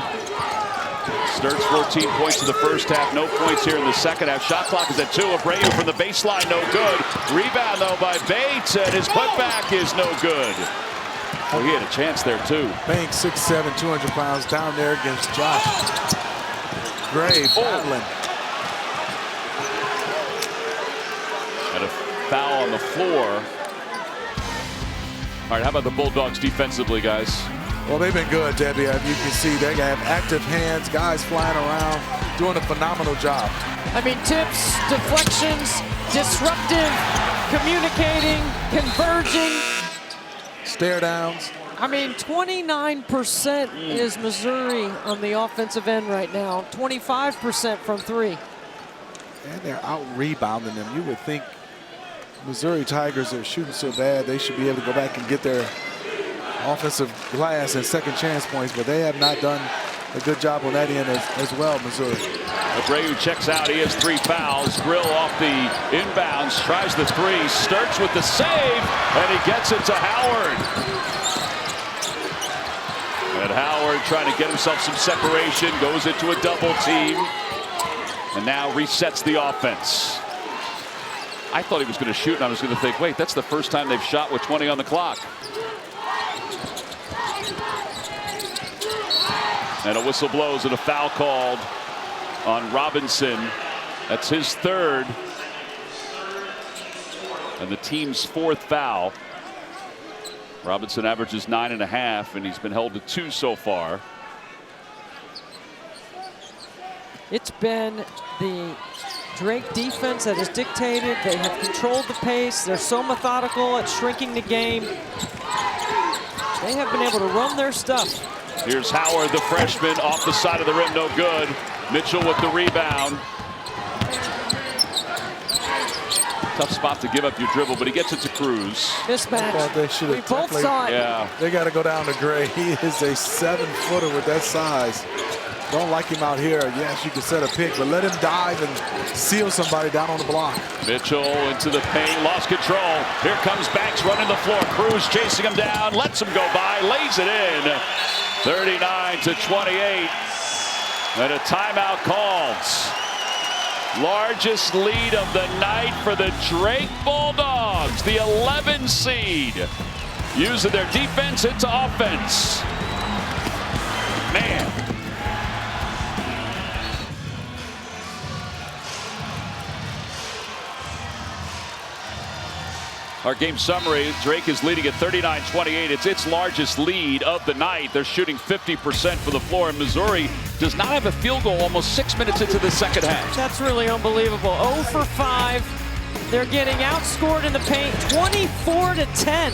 Stirts 14 points in the first half, no points here in the second half. Shot clock is at 2. Abreu from the baseline, no good. Rebound though by Bates, and his putback is no good. Oh, he had a chance there too. Banks, 6'7", 200 pounds, down there against Josh Gray battling. And a foul on the floor. All right, how about the Bulldogs defensively, guys? Well, they've been good, Debbie. You can see they have active hands, guys flying around, doing a phenomenal job. I mean, tips, deflections, disruptive, communicating, converging. Stare downs. I mean, 29% is Missouri on the offensive end right now. 25% from 3. And they're out rebounding them. You would think Missouri Tigers are shooting so bad they should be able to go back and get their offensive glass and second chance points, but they have not done a good job on that end as well, Missouri. Abreu checks out. He has 3 fouls. Grill off the inbounds, tries the 3. Stirts with the save, and he gets it to Howard. And Howard trying to get himself some separation, goes into a double team, and now resets the offense. I thought he was going to shoot, and I was going to think, wait, that's the first time they've shot with 20 on the clock. And a whistle blows and a foul called on Robinson. That's his 3rd. And the team's 4th foul. Robinson averages 9.5, and he's been held to 2 so far. It's been the Drake defense that has dictated. They have controlled the pace. They're so methodical at shrinking the game. They have been able to run their stuff. Here's Howard, the freshman, off the side of the rim, no good. Mitchell with the rebound. Tough spot to give up your dribble, but he gets it to Cruz. Mismatch. They should have we both saw it. Yeah. They got to go down to Gray. He is a 7-footer with that size. Don't like him out here. Yes, you can set a pick, but let him dive and seal somebody down on the block. Mitchell into the paint, lost control. Here comes Banks running the floor. Cruz chasing him down, lets him go by, lays it in. 39-28. And a timeout calls. Largest lead of the night for the Drake Bulldogs, the 11 seed. Using their defense into offense. Man. Our game summary, Drake is leading at 39-28. It's its largest lead of the night. They're shooting 50% from the floor, and Missouri does not have a field goal almost 6 minutes into the second half. That's really unbelievable. 0 for 5. They're getting outscored in the paint, 24-10.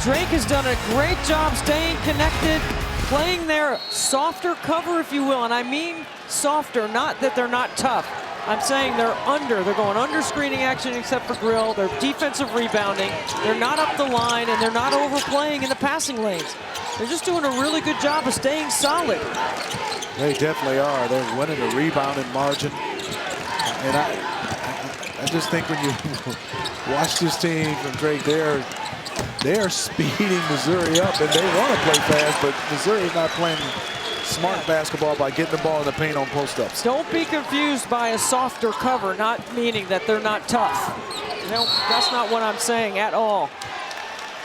Drake has done a great job staying connected, playing their softer cover, if you will, and I mean softer, not that they're not tough. I'm saying they're going under screening action except for Grill. They're defensive rebounding. They're not up the line, and they're not overplaying in the passing lanes. They're just doing a really good job of staying solid. They definitely are. They're winning the rebounding margin. And I just think when you watch this team from Drake, they're speeding Missouri up, and they want to play fast, but Missouri's not playing smart basketball by getting the ball in the paint on post-ups. Don't be confused by a softer cover, not meaning that they're not tough. No, that's not what I'm saying at all.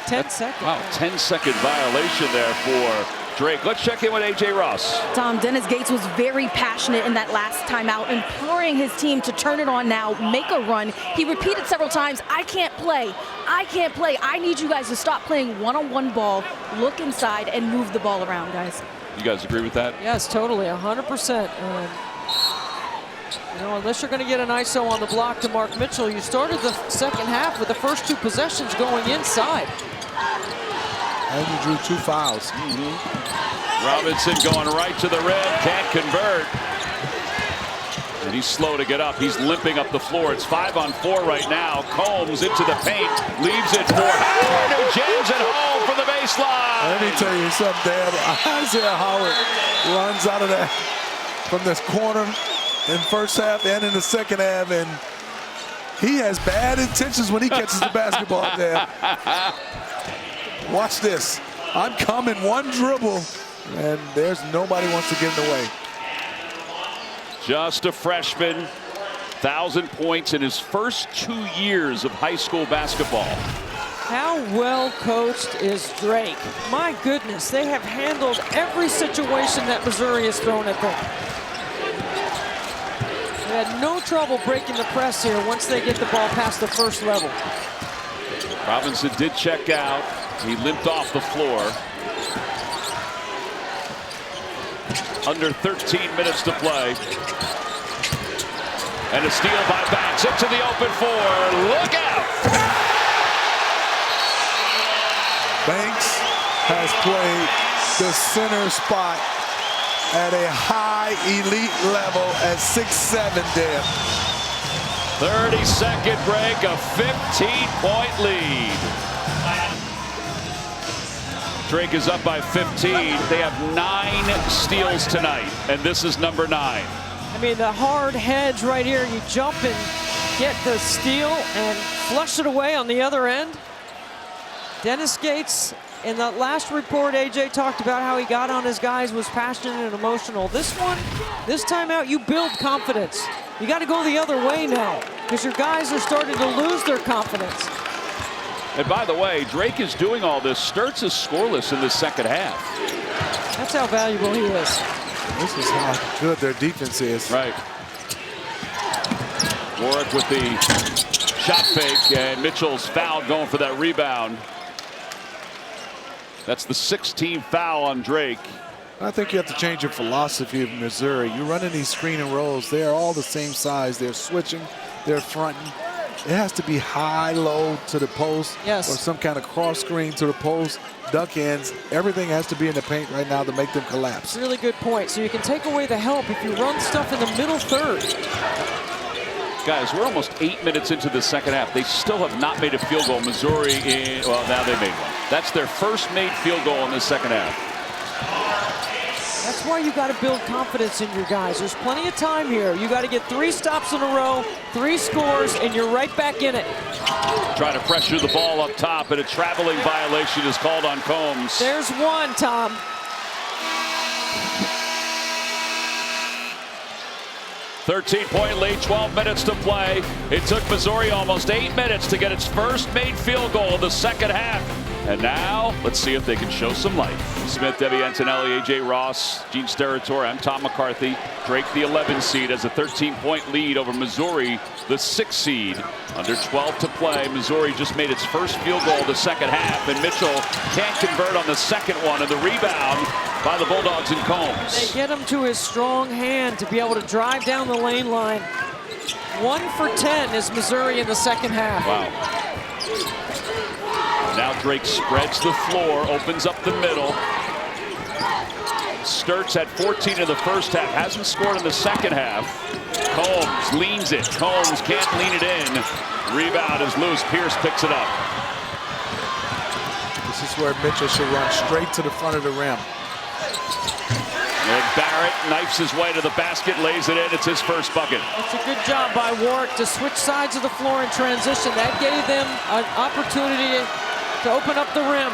10 seconds. Wow, 10-second violation there for Drake. Let's check in with A.J. Ross. Tom, Dennis Gates was very passionate in that last timeout, imploring his team to turn it on now, make a run. He repeated several times, I can't play. I can't play. I need you guys to stop playing one-on-one ball, look inside, and move the ball around, guys. You guys agree with that? Yes, totally, 100%. You know, unless you're going to get an ISO on the block to Mark Mitchell, you started the second half with the first 2 possessions going inside. And you drew 2 fouls. Robinson going right to the rim, can't convert. And he's slow to get up. He's limping up the floor. It's 5-on-4 right now. Combs into the paint, leaves it for Howard, who jams it home for the baseline. Let me tell you something, Dan. Isaiah Howard runs out of that from this corner in first half and in the second half, and he has bad intentions when he catches the basketball, Dan. Watch this. I'm coming, one dribble, and there's nobody wants to get in the way. Just a freshman, 1,000 points in his first 2 years of high school basketball. How well coached is Drake? My goodness, they have handled every situation that Missouri has thrown at them. They had no trouble breaking the press here once they get the ball past the first level. Robinson did check out. He limped off the floor. Under 13 minutes to play. And a steal by Banks into the open 4. Look out! Banks has played the center spot at a high elite level at 6'7", Dan. 30-second break, a 15-point lead. Drake is up by 15. They have 9 steals tonight, and this is number 9. I mean, the hard hedge right here. You jump and get the steal and flush it away on the other end. Dennis Gates, in the last report, AJ talked about how he got on his guys, was passionate and emotional. This timeout, you build confidence. You got to go the other way now because your guys are starting to lose their confidence. And by the way, Drake is doing all this. Stirts is scoreless in the second half. That's how valuable he is. This is how good their defense is. Right. Warwick with the shot fake, and Mitchell's fouled going for that rebound. That's the 16th foul on Drake. I think you have to change your philosophy of Missouri. You're running these screen and rolls. They are all the same size. They're switching, they're fronting. It has to be high, low to the post, yes, or some kind of cross screen to the post, duck ends. Everything has to be in the paint right now to make them collapse. Really good point. So you can take away the help if you run stuff in the middle third. Guys, we're almost 8 minutes into the second half. They still have not made a field goal. Missouri, well, now they made one. That's their first made field goal in the second half. That's why you got to build confidence in your guys. There's plenty of time here. You got to get 3 stops in a row, 3 scores, and you're right back in it. Trying to pressure the ball up top, and a traveling violation is called on Combs. There's one, Tom. $13-point lead, 12 minutes to play. It took Missouri almost 8 minutes to get its first made field goal in the second half. And now, let's see if they can show some life. Smith, Debbie Antonelli, A.J. Ross, Gene Steratore, I'm Tom McCarthy. Drake, the 11 seed, has a 13-point lead over Missouri, the 6 seed. Under 12 to play, Missouri just made its first field goal of the second half, and Mitchell can't convert on the second one, and the rebound by the Bulldogs and Combs. They get him to his strong hand to be able to drive down the lane line. 1 for 10 is Missouri in the second half. Wow. Now Drake spreads the floor, opens up the middle. Stirts had 14 in the first half, hasn't scored in the second half. Combs leans it. Combs can't lean it in. Rebound is loose. Pierce picks it up. This is where Mitchell should run straight to the front of the rim. And Barrett knifes his way to the basket, lays it in. It's his first bucket. It's a good job by Warwick to switch sides of the floor in transition. That gave them an opportunity to open up the rim.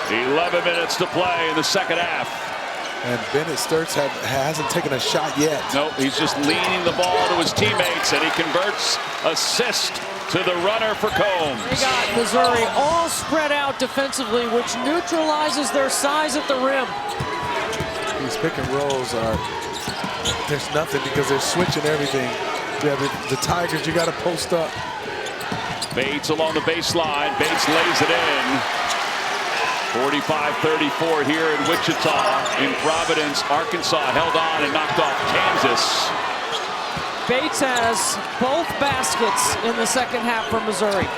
11 minutes to play in the second half. And Bennett Stirts hasn't taken a shot yet. Nope, he's just leaning the ball to his teammates, and he converts assist to the runner for Combs. They got Missouri all spread out defensively, which neutralizes their size at the rim. These pick and rolls there's nothing because they're switching everything. Yeah, the Tigers, you got to post up. Bates along the baseline. Bates lays it in. 45-34 here in Wichita. In Providence, Arkansas held on and knocked off Kansas. Bates has both baskets in the second half for Missouri.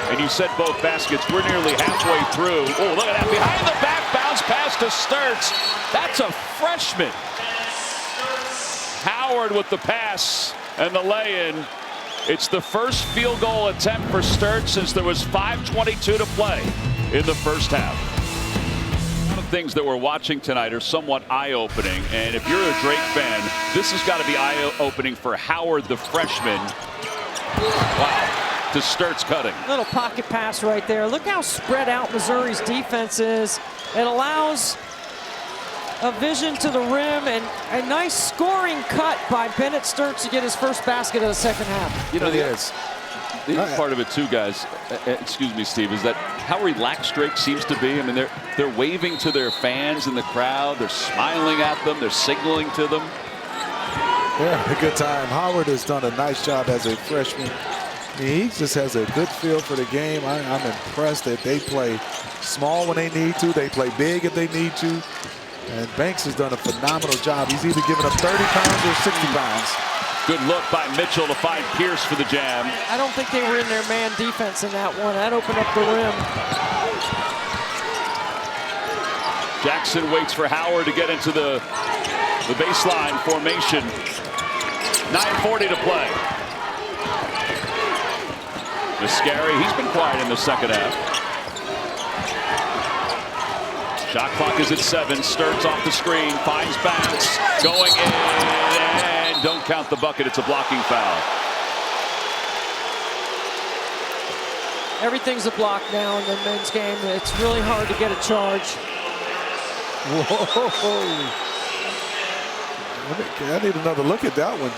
And you said both baskets. We're nearly halfway through. Oh, look at that. Behind the back bounce pass to Stirts. That's a freshman. Howard with the pass and the lay-in. It's the first field goal attempt for Stirts since there was 5:22 to play in the first half. A lot of things that we're watching tonight are somewhat eye-opening, and if you're a Drake fan, this has got to be eye-opening for Howard, the freshman. Wow, to Stirts cutting. Little pocket pass right there. Look how spread out Missouri's defense is. It allows a vision to the rim and a nice scoring cut by Bennett Stirts to get his first basket of the second half. You know, the other part of it too, guys, excuse me, Steve, is that how relaxed Drake seems to be. I mean, they're waving to their fans in the crowd. They're smiling at them. They're signaling to them. Yeah, a good time. Howard has done a nice job as a freshman. I mean, he just has a good feel for the game. I'm impressed that they play small when they need to. They play big if they need to. And Banks has done a phenomenal job. He's either giving up 30 pounds or 60 pounds. Good look by Mitchell to find Pierce for the jam. I don't think they were in their man defense in that one. That opened up the rim. Jackson waits for Howard to get into the baseline formation. 9:40 to play. Miscary, he's been quiet in the second half. Shot clock is at 7. Stirts off the screen, finds Banks, going in, and don't count the bucket. It's a blocking foul. Everything's a block now in the men's game. It's really hard to get a charge. Whoa. I need another look at that one.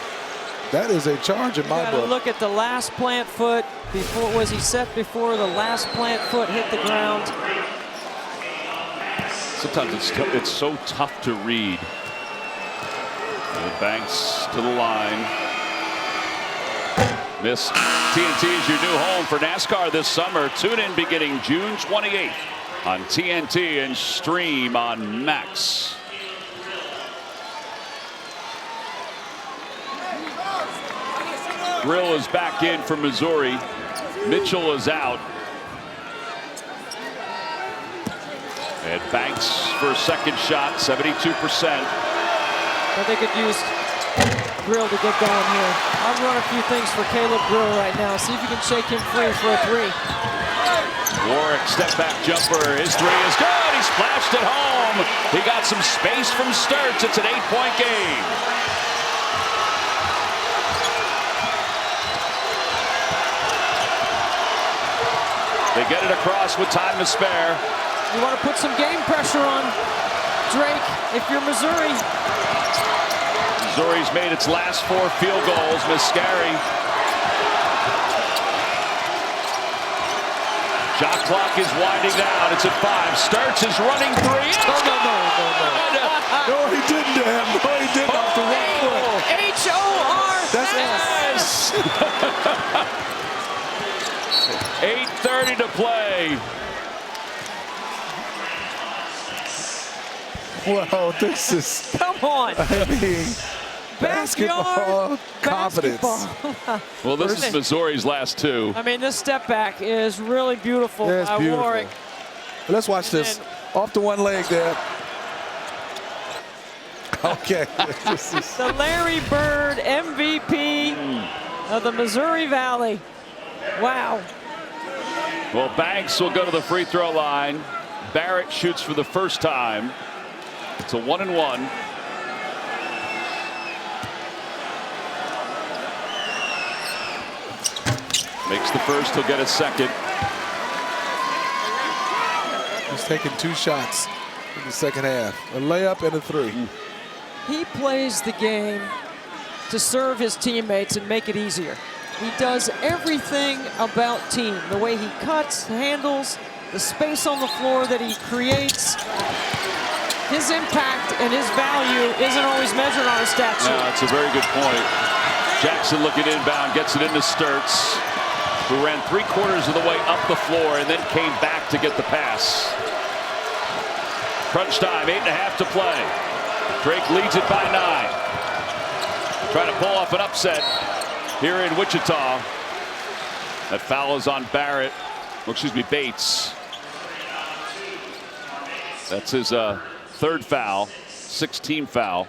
That is a charge in my book. Look at the last plant foot. Before, was he set before the last plant foot hit the ground? Sometimes it's so tough to read. And Banks to the line. This TNT is your new home for NASCAR this summer. Tune in beginning June 28th on TNT and stream on Max. Grill is back in for Missouri. Mitchell is out. And Banks for a second shot, 72%. But they could use Grill to get going here. I'll run a few things for Caleb Grill right now. See if you can shake him free for a 3. Warwick step back jumper. His 3 is good. He splashed it home. He got some space from Stirts. It's an 8-point game. They get it across with time to spare. You want to put some game pressure on Drake if you're Missouri. Missouri's made its last 4 field goals. Miscary. Shot clock is winding down. It's at 5. Stirts is running 3. No, he didn't, Dan. No, he didn't off the right foot. H-O-R. That's Yes. 8:30 to play. Well, this is, Come on. I mean, basketball confidence. Basketball. Well, this is Missouri's last 2. I mean, this step back is really beautiful Yeah, it's by beautiful. Warwick. Let's watch this. Off to one leg there. Okay. This is, The Larry Bird MVP of the Missouri Valley. Wow. Well, Banks will go to the free throw line. Barrett shoots for the first time. It's a 1-and-1. Makes the first, he'll get a second. he's taking 2 shots. in the second half. A layup and a three. He plays the game to serve his teammates and make it easier. He does everything about team. The way he cuts, handles, the space on the floor that he creates. His impact and his value isn't always measured on a stat sheet. No, that's a very good point. Jackson looking inbound, gets it into Stirts, who ran 3/4 of the way up the floor and then came back to get the pass. Crunch time, 8.5 to play. Drake leads it by 9. Trying to pull off an upset here in Wichita. That foul is on Barrett, or excuse me, Bates. That's his third foul, 16 foul.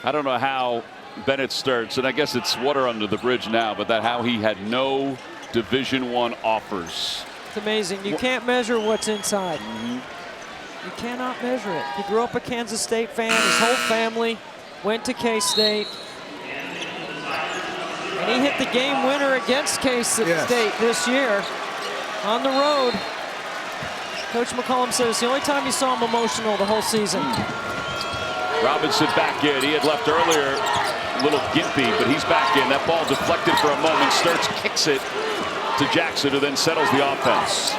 I don't know how Bennett Stirts, and I guess it's water under the bridge now, but that how he had no Division I offers. It's amazing. You can't measure what's inside. You cannot measure it. He grew up a Kansas State fan. His whole family went to K-State. And he hit the game winner against K-State this year on the road. Coach McCollum said it's the only time he saw him emotional the whole season. Robinson back in. He had left earlier, a little gimpy, but he's back in. That ball deflected for a moment. Stirts kicks it to Jackson, who then settles the offense.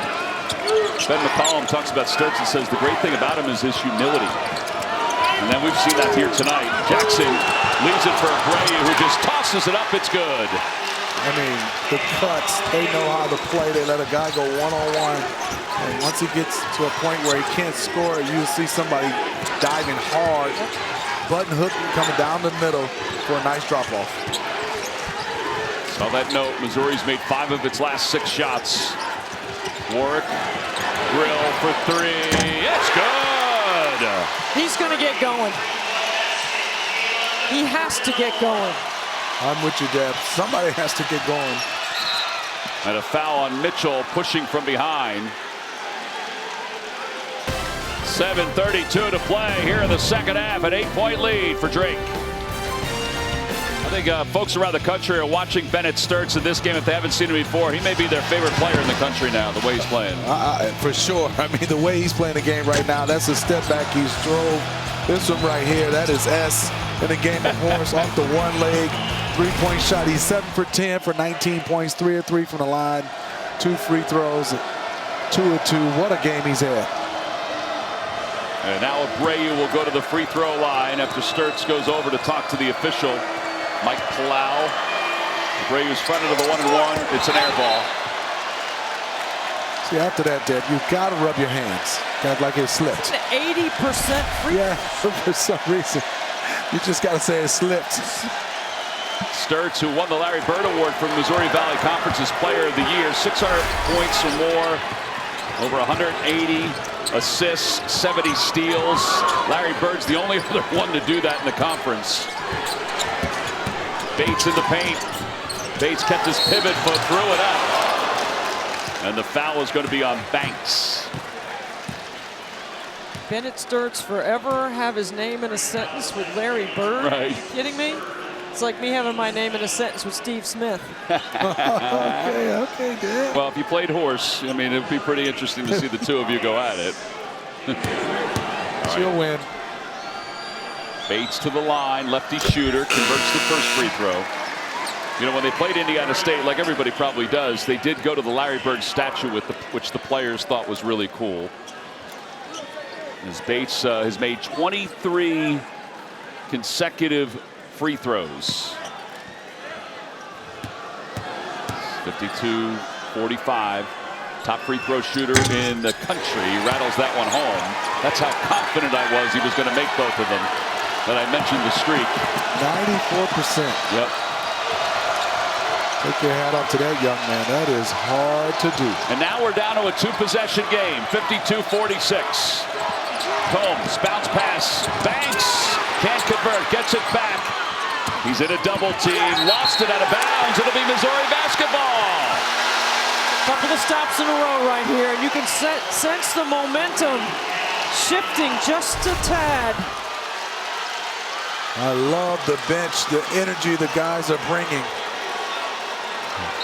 Ben McCollum talks about Stirts and says the great thing about him is his humility. And then we've seen that here tonight. Jackson leaves it for Bray, who just tosses it up. It's good. I mean, the cuts, they know how to play. They let a guy go one-on-one. And once he gets to a point where he can't score, you'll see somebody diving hard, button hook coming down the middle for a nice drop-off. So that note, Missouri's made 5 of its last 6 shots. Warwick, drill for 3. It's good. He's going to get going. He has to get going. I'm with you, Deb. Somebody has to get going. And a foul on Mitchell, pushing from behind. 7:32 to play here in the second half. An 8-point lead for Drake. I think folks around the country are watching Bennett Stirts in this game. If they haven't seen him before, he may be their favorite player in the country now, the way he's playing. For sure. I mean, the way he's playing the game right now, that's a step back. He's drove. This one right here, that is S in the game of horse off the one leg. 3-point shot. He's 7 for 10 for 19 points. 3 of 3 from the line. 2 free throws. 2 of 2. What a game he's had. And now Abreu will go to the free throw line after Stirts goes over to talk to the official, Mike Plow. Abreu's fronted to the 1-and-1. It's an air ball. See, after that, Deb, you've got to rub your hands. Kind of like it slipped. It's an 80% free. Yeah, for some reason. You just got to say it slipped. Stirts, who won the Larry Bird Award from Missouri Valley Conference's Player of the Year, 600 points or more, over 180 assists, 70 steals. Larry Bird's the only other one to do that in the conference. Bates in the paint. Bates kept his pivot foot, threw it up. And the foul is going to be on Banks. Bennett Stirts forever have his name in a sentence with Larry Bird. Right. Are you kidding me? It's like me having my name in a sentence with Steve Smith. Okay, Deb. Well, if you played horse, I mean, it would be pretty interesting to see the two of you go at it. She'll win. Bates to the line, lefty shooter, converts the first free throw. You know, when they played Indiana State, like everybody probably does, they did go to the Larry Bird statue, which the players thought was really cool. As Bates has made 23 consecutive free throws. 52-45. Top free throw shooter in the country. He rattles that one home. That's how confident I was he was going to make both of them. That I mentioned the streak. 94%. Yep. Take your hat off to that young man. That is hard to do. And now we're down to a 2-possession game. 52-46. Combs, bounce pass. Banks can't convert. Gets it back. He's in a double team. Lost it out of bounds. It'll be Missouri basketball. Couple of stops in a row right here, and you can sense the momentum shifting just a tad. I love the bench, the energy the guys are bringing.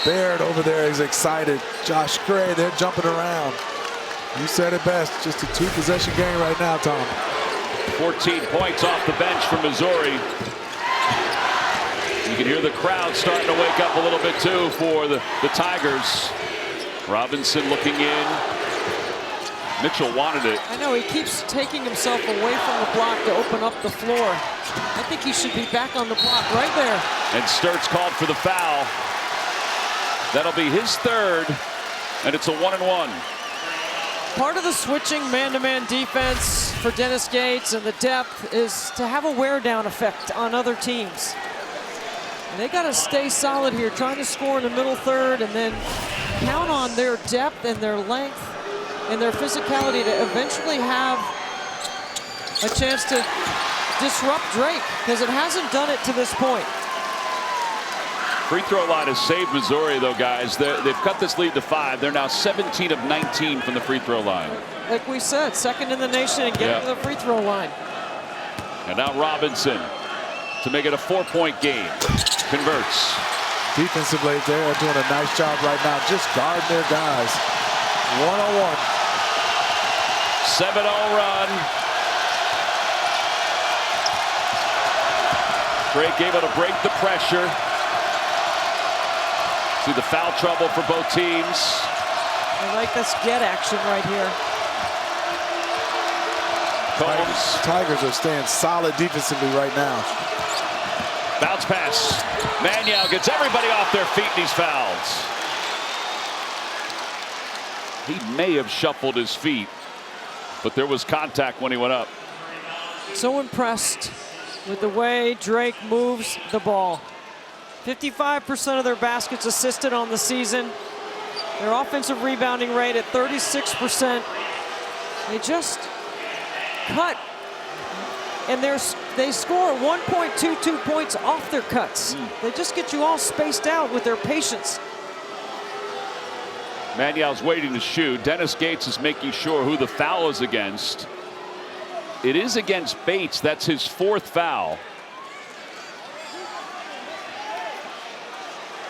Baird over there is excited. Josh Gray, they're jumping around. You said it best. Just a 2-possession game right now, Tom. 14 points off the bench for Missouri. You can hear the crowd starting to wake up a little bit too for the Tigers. Robinson looking in. Mitchell wanted it. I know he keeps taking himself away from the block to open up the floor. I think he should be back on the block right there. And Stirts called for the foul. That'll be his third, and it's a 1-and-1. Part of the switching man-to-man defense for Dennis Gates and the depth is to have a wear-down effect on other teams. And they got to stay solid here, trying to score in the middle third, and then count on their depth and their length and their physicality to eventually have a chance to disrupt Drake, because it hasn't done it to this point. Free throw line has saved Missouri, though, guys. They've cut this lead to 5. They're now 17 of 19 from the free throw line. Like we said, second in the nation and getting to the free throw line. And now Robinson to make it a 4-point game. Converts. Defensively, they're doing a nice job right now, just guarding their guys. 1-on-1. 7-0 run. Drake able to break the pressure. See the foul trouble for both teams. I like this get action right here. Combs. Tigers are staying solid defensively right now. Bounce pass. Maniau gets everybody off their feet in these fouls. He may have shuffled his feet, but there was contact when he went up. So impressed with the way Drake moves the ball. 55% of their baskets assisted on the season. Their offensive rebounding rate at 36%. They just cut, and they score 1.22 points off their cuts. They just get you all spaced out with their patience. Maniau's waiting to shoot. Dennis Gates is making sure who the foul is against. It is against Bates. That's his 4th foul.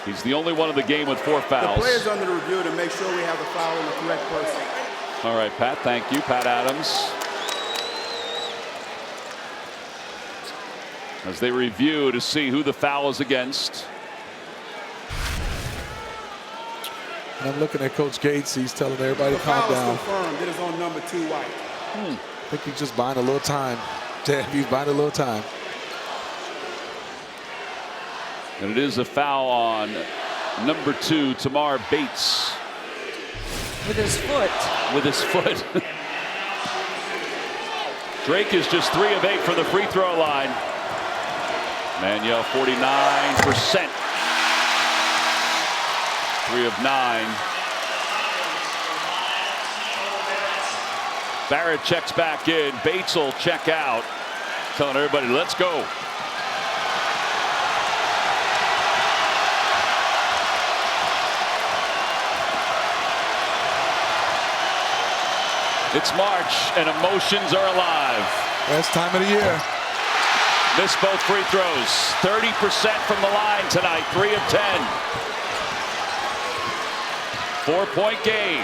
He's the only one of the game with 4 fouls. The player's under the review to make sure we have the foul on the correct person. All right, Pat, thank you. Pat Adams. As they review to see who the foul is against. I'm looking at Coach Gates. He's telling everybody to calm down. The foul is confirmed. It is on number 2 white. I think he's just buying a little time. He's buying a little time. And it is a foul on number 2, Tamar Bates. With his foot. With his foot. Drake is just 3 of 8 from the free throw line. Maniau 49%. 3 of 9. Barrett checks back in. Bates will check out. Telling everybody, let's go. It's March and emotions are alive. Best time of the year. Missed both free throws. 30% from the line tonight. 3 of 10. 4-point game.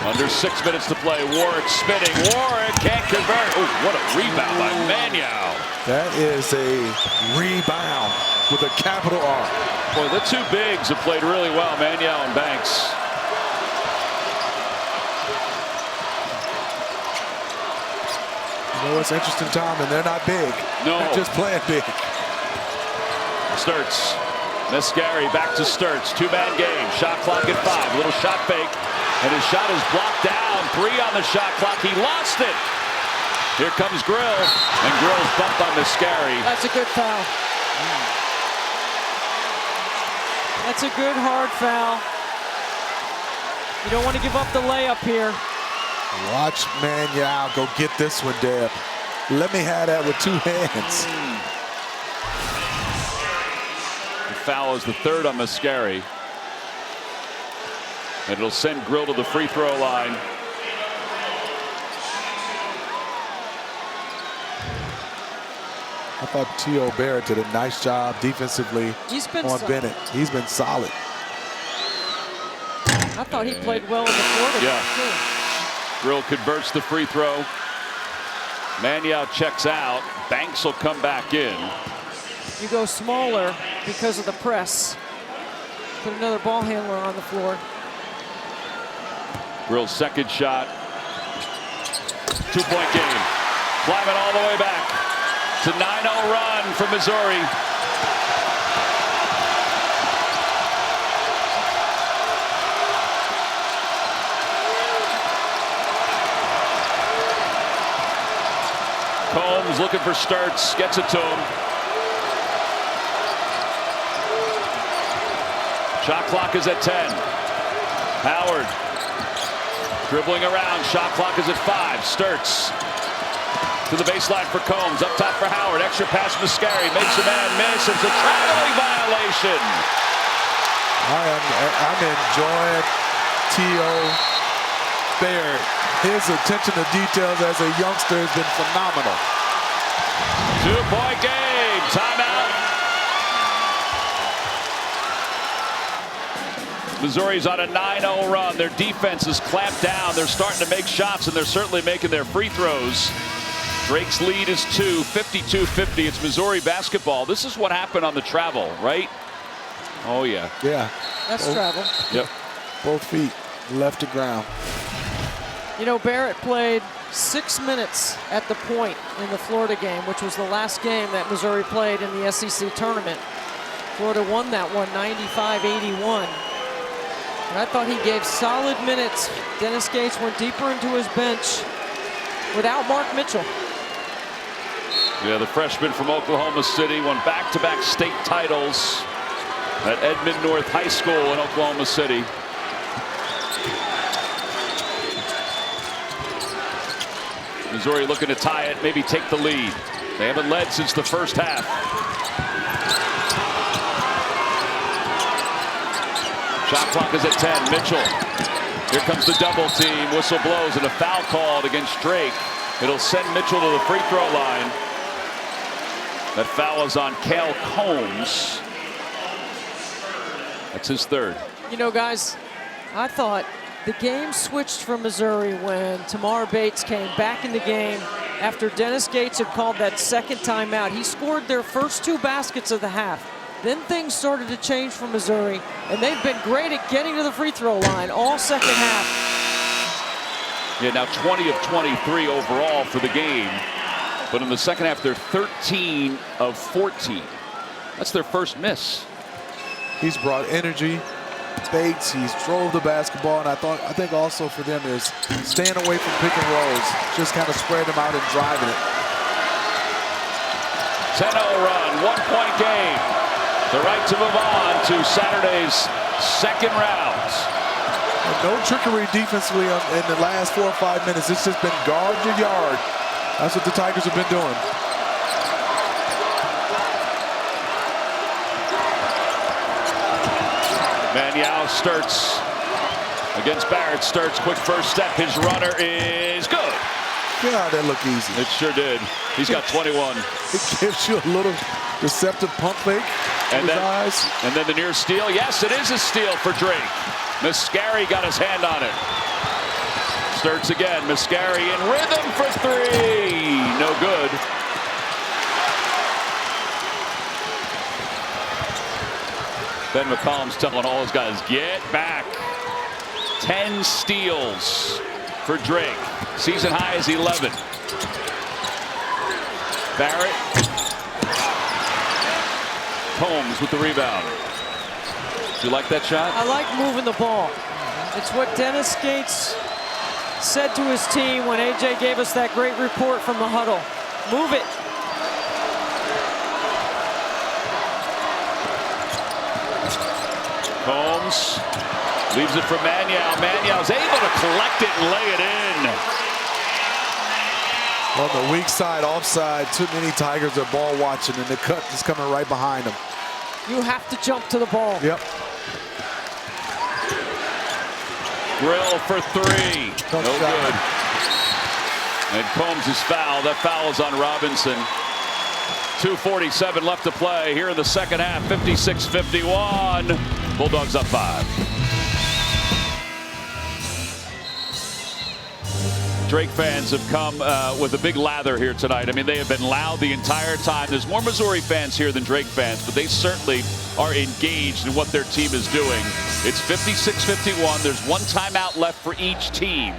Under 6 minutes to play. Warwick spinning. Warwick can't convert. Oh, what a rebound by Maniau. That is a rebound with a capital R. Boy, the 2 bigs have played really well, Maniau and Banks. You know what's interesting, Tom? And they're not big. No. They're just playing big. Stirts. Mascari back to Stirts. 2-man game. Shot clock at 5. Little shot fake. And his shot is blocked down. 3 on the shot clock. He lost it. Here comes Grill. And Grill's bumped on Mascari. That's a good foul. That's a good hard foul. You don't want to give up the layup here. Watch Maniau go get this one, Deb. Let me have that with 2 hands. The foul is the 3rd on Mascari. And it'll send Grill to the free throw line. I thought T.O. Barrett did a nice job defensively on Bennett. He's been solid. I thought he played well in the Florida game, too. Grill converts the free throw. Maniau checks out. Banks will come back in. You go smaller because of the press. Put another ball handler on the floor. Grill's second shot. 2-point game. Climbing all the way back. It's a 9-0 run for Missouri. Combs looking for Stirts, gets it to him. Shot clock is at 10. Howard dribbling around. Shot clock is at 5. Stirts to the baseline for Combs. Up top for Howard. Extra pass Mascari. Makes a man miss. It's a traveling violation. I'm enjoying T.O. Barrett. His attention to details as a youngster has been phenomenal. 2-point game. Timeout. Missouri's on a 9-0 run. Their defense is clamped down. They're starting to make shots, and they're certainly making their free throws. Drake's lead is 2, 52-50. It's Missouri basketball. This is what happened on the travel, right? Oh, yeah. Yeah. That's travel. Yep. Both feet left to ground. You know, Barrett played 6 minutes at the point in the Florida game, which was the last game that Missouri played in the SEC tournament. Florida won that one 95-81. And I thought he gave solid minutes. Dennis Gates went deeper into his bench without Mark Mitchell. Yeah, the freshman from Oklahoma City won back-to-back state titles at Edmond North High School in Oklahoma City. Missouri looking to tie it, maybe take the lead. They haven't led since the first half. Shot clock is at 10. Mitchell. Here comes the double team. Whistle blows and a foul called against Drake. It'll send Mitchell to the free throw line. That foul is on Cale Combs. That's his third. You know, guys, I thought the game switched for Missouri when Tamar Bates came back in the game after Dennis Gates had called that second timeout. He scored their first 2 baskets of the half. Then things started to change for Missouri, and they've been great at getting to the free throw line all second half. Yeah, now 20 of 23 overall for the game. But in the second half, they're 13 of 14. That's their first miss. He's brought energy. Bates, he's drove the basketball, and I think also for them is staying away from pick and rolls, just kind of spread them out and driving it. 10-0 run, 1-point game. The right to move on to Saturday's second round. And no trickery defensively in the last 4 or 5 minutes. It's just been guard your yard. That's what the Tigers have been doing. Maniau, Stirts against Barrett. Stirts, quick first step. His runner is good. Yeah, that looked easy. It sure did. He's got 21. It gives you a little deceptive pump fake. And then the near steal. Yes, it is a steal for Drake. Mascari got his hand on it. Stirts again. Mascari in rhythm for 3. No good. Ben McCollum's telling all his guys, get back. 10 steals for Drake. Season high is 11. Barrett. Combs with the rebound. Do you like that shot? I like moving the ball. It's what Dennis Gates said to his team when AJ gave us that great report from the huddle. Move it. Combs leaves it for Maniau. Maniau's able to collect it and lay it in. On the weak side, offside, too many Tigers are ball watching, and the cut is coming right behind them. You have to jump to the ball. Yep. Grill for 3. No good. And Combs is fouled. That foul is on Robinson. 2:47 left to play here in the second half. 56-51. Bulldogs up 5. Drake fans have come with a big lather here tonight. I mean, they have been loud the entire time. There's more Missouri fans here than Drake fans, but they certainly are engaged in what their team is doing. It's 56-51. There's one timeout left for each team.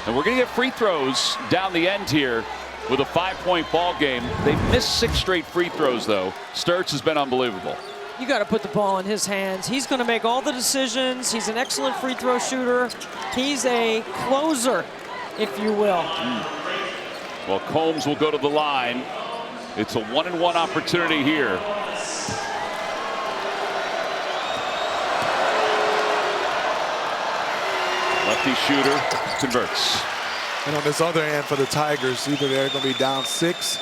And we're going to get free throws down the end here with a 5-point ball game. They've missed 6 straight free throws, though. Stirts has been unbelievable. You got to put the ball in his hands. He's going to make all the decisions. He's an excellent free throw shooter. He's a closer, if you will. Well, Combs will go to the line. It's a 1-and-1 opportunity here. Lefty shooter converts. And on this other end for the Tigers, either they're going to be down 6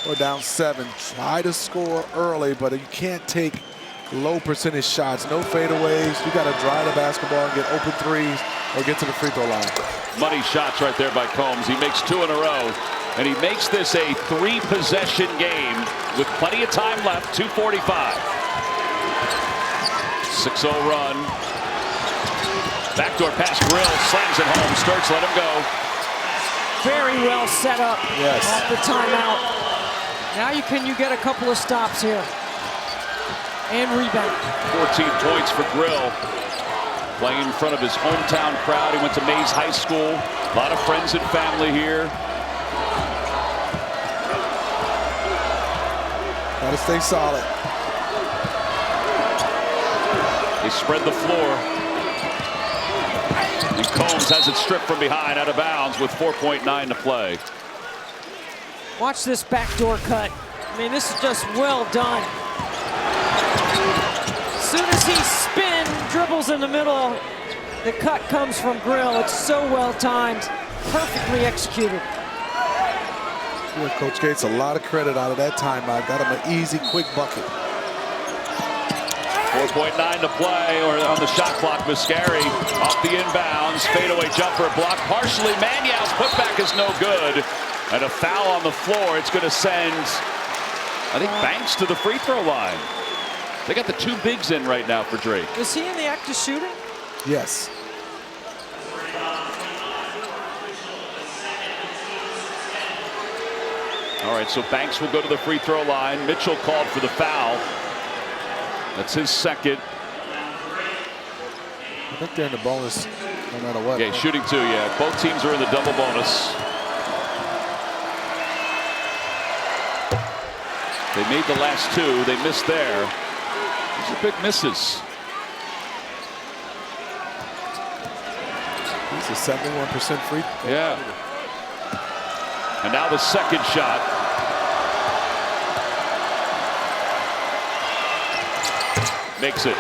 or down 7. Try to score early, but you can't take low percentage shots. No fadeaways. You got to drive the basketball and get open threes or get to the free throw line. Money shots right there by Combs. He makes 2 in a row, and he makes this a 3-possession game with plenty of time left. 2:45. 6-0 run. Backdoor pass, Grill slams it home. Stirts let him go. Very well set up off the timeout. Now you get a couple of stops here. And rebound. 14 points for Grill. Playing in front of his hometown crowd. He went to Mays High School. A lot of friends and family here. Got to stay solid. They spread the floor. And Combs has it stripped from behind, out of bounds with 4.9 to play. Watch this backdoor cut. I mean, this is just well done. As soon as he dribbles in the middle, the cut comes from Grill. It's so well timed, perfectly executed. Give Coach Gates a lot of credit out of that timeout. Got him an easy, quick bucket. 4.9 to play, or on the shot clock. Mascari off the inbounds. Fadeaway jumper blocked partially. Manyow's putback is no good. And a foul on the floor. It's going to send, I think, Banks to the free throw line. They got the 2 bigs in right now for Drake. Is he in the act of shooting? Yes. All right, so Banks will go to the free throw line. Mitchell called for the foul. That's his second. I think they're in the bonus no matter what. Yeah, shooting 2, yeah. Both teams are in the double bonus. They made the last 2. They missed there. These are big misses. He's a 71% free throw. Yeah. And now the second shot. Makes it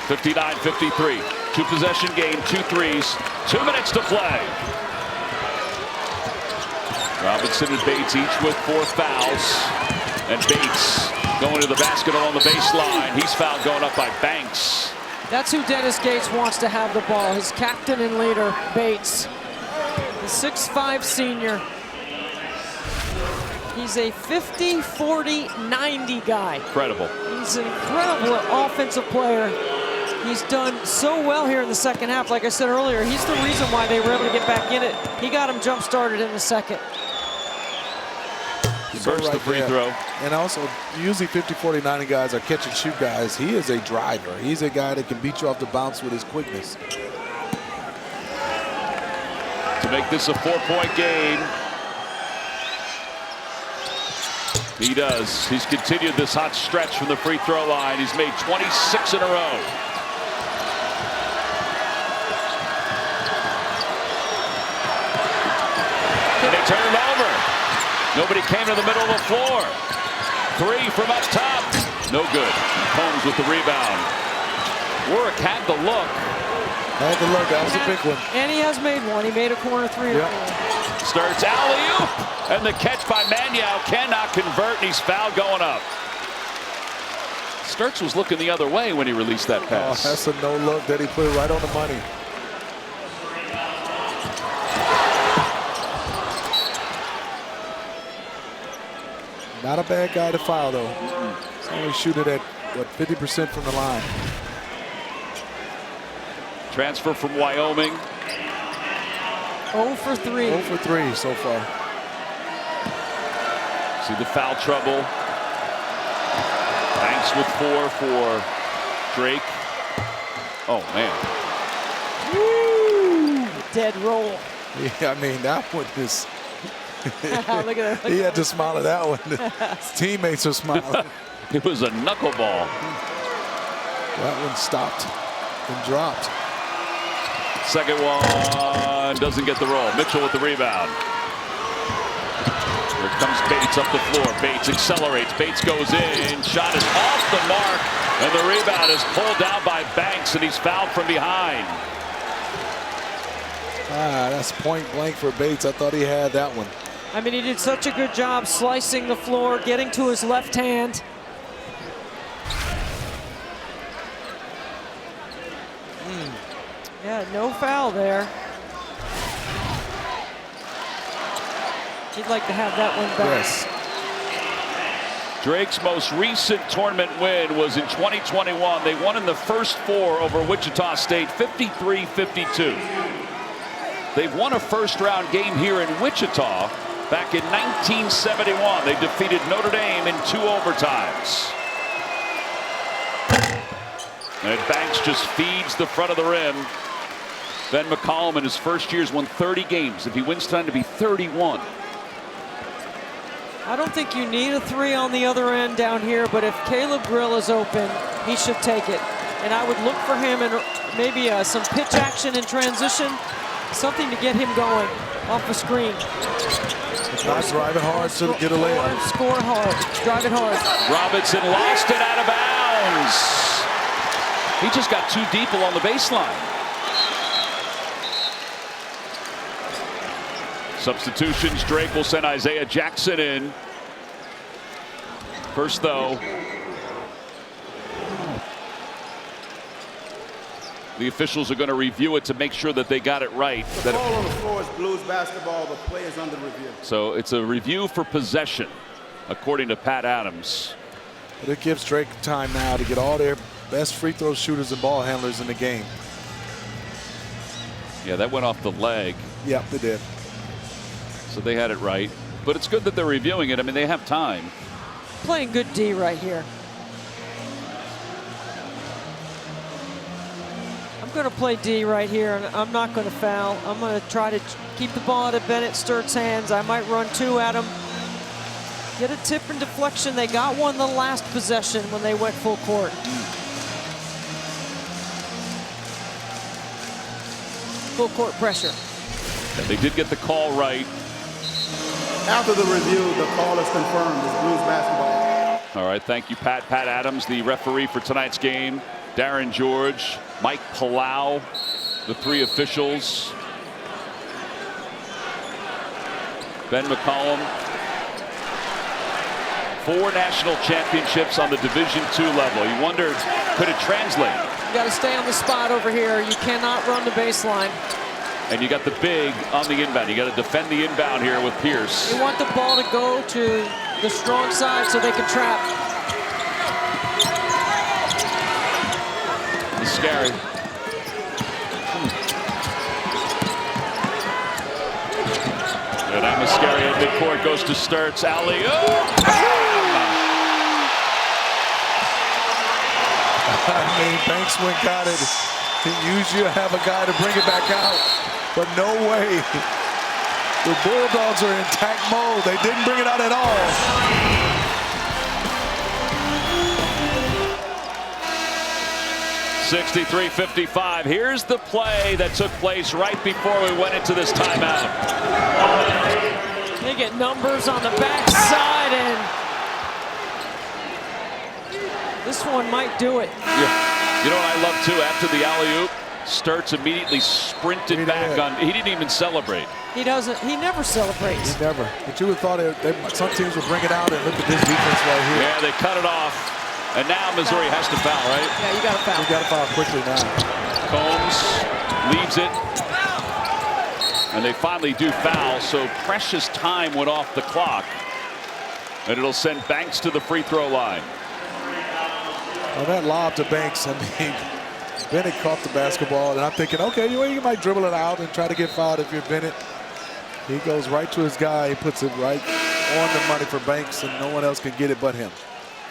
59-53. 2-possession game, 2 threes, 2 minutes to play. Robinson and Bates each with 4 fouls. And Bates going to the basket along the baseline. He's fouled going up by Banks. That's who Dennis Gates wants to have the ball. His captain and leader, Bates. The 6'5" senior. He's a 50, 40, 90 guy. Incredible. He's an incredible offensive player. He's done so well here in the second half. Like I said earlier, he's the reason why they were able to get back in it. He got him jump started in the second. Burst the free throw. And also, usually 50, 40, 90 guys are catch and shoot guys. He is a driver. He's a guy that can beat you off the bounce with his quickness. To make this a 4-point game. He does. He's continued this hot stretch from the free throw line. He's made 26 in a row. And they turn it over. Nobody came to the middle of the floor. 3 from up top. No good. Combs with the rebound. Warwick had the look. Had the look. That was a big one. And he has made one. He made a corner 3. Yep. Starts alley-oop. And the catch by Manyow cannot convert, and he's fouled going up. Stirts was looking the other way when he released that pass. Oh, that's a no look that he put it right on the money. Not a bad guy to foul, though. He's only shooting at, what, 50% from the line. Transfer from Wyoming. 0 for 3. 0 for 3 so far. See the foul trouble. Banks with 4 for Drake. Oh, man. Woo! Dead roll. Yeah, I mean, that one is... Look at that. He had to smile at that one. His teammates are smiling. It was a knuckleball. That one stopped and dropped. Second one doesn't get the roll. Mitchell with the rebound. Here comes Bates up the floor. Bates accelerates. Bates goes in. Shot is off the mark. And the rebound is pulled down by Banks, and he's fouled from behind. That's point blank for Bates. I thought he had that one. I mean, he did such a good job slicing the floor, getting to his left hand. Yeah, no foul there. He'd like to have that one back. Yes. Drake's most recent tournament win was in 2021. They won in the first 4 over Wichita State, 53-52. They've won a first-round game here in Wichita back in 1971. They defeated Notre Dame in 2 overtimes. And Banks just feeds the front of the rim. Ben McCollum in his first year has won 30 games. If he wins tonight, to be 31. I don't think you need a 3 on the other end down here, but if Caleb Grill is open, he should take it. And I would look for him in maybe some pitch action in transition, something to get him going off the screen. Not driving hard to get a layup. Score hard, drive it hard. Robinson lost it out of bounds. He just got too deep along the baseline. Substitutions. Drake will send Isaiah Jackson in. First, though, the officials are going to review it to make sure that they got it right. The ball on the floor is Blues basketball. The play is under review. So it's a review for possession, according to Pat Adams. But it gives Drake time now to get all their best free throw shooters and ball handlers in the game. Yeah, that went off the leg. Yep, they did. So they had it right. But it's good that they're reviewing it. I mean, they have time. Playing good D right here. I'm going to play D right here, and I'm not going to foul. I'm going to try to keep the ball out of Bennett Stirts' hands. I might run 2 at him. Get a tip and deflection. They got one the last possession when they went full court. Full court pressure. And they did get the call right. After the review, the call is confirmed as Blues basketball. All right, thank you, Pat. Pat Adams, the referee for tonight's game. Darren George, Mike Palau, the 3 officials. Ben McCollum. 4 national championships on the Division II level. You wondered, could it translate? You got to stay on the spot over here. You cannot run the baseline. And you got the big on the inbound. You got to defend the inbound here with Pierce. You want the ball to go to the strong side so they can trap. It's scary. And Mascari at midcourt goes to Stirts. Alley-oop. I mean, Banks went got it. Usually you have a guy to bring it back out, but no way. The Bulldogs are in attack mode. They didn't bring it out at all. (63-55). Here's the play that took place right before we went into this timeout. They get numbers on the backside, and this one might do it. Yeah. You know what I love too? After the alley-oop, Stirts immediately sprinted back on. He didn't even celebrate. He doesn't. He never celebrates. He never. But you would have thought some teams would bring it out, and look at this defense right here. Yeah, they cut it off. And now Missouri has to foul, right? Yeah, you got to foul. You got to foul quickly now. Combs leaves it. And they finally do foul, so precious time went off the clock. And it'll send Banks to the free throw line. On that lob to Banks, I mean, Bennett caught the basketball, and I'm thinking, okay, you might dribble it out and try to get fouled if you're Bennett. He goes right to his guy. He puts it right on the money for Banks, and no one else can get it but him.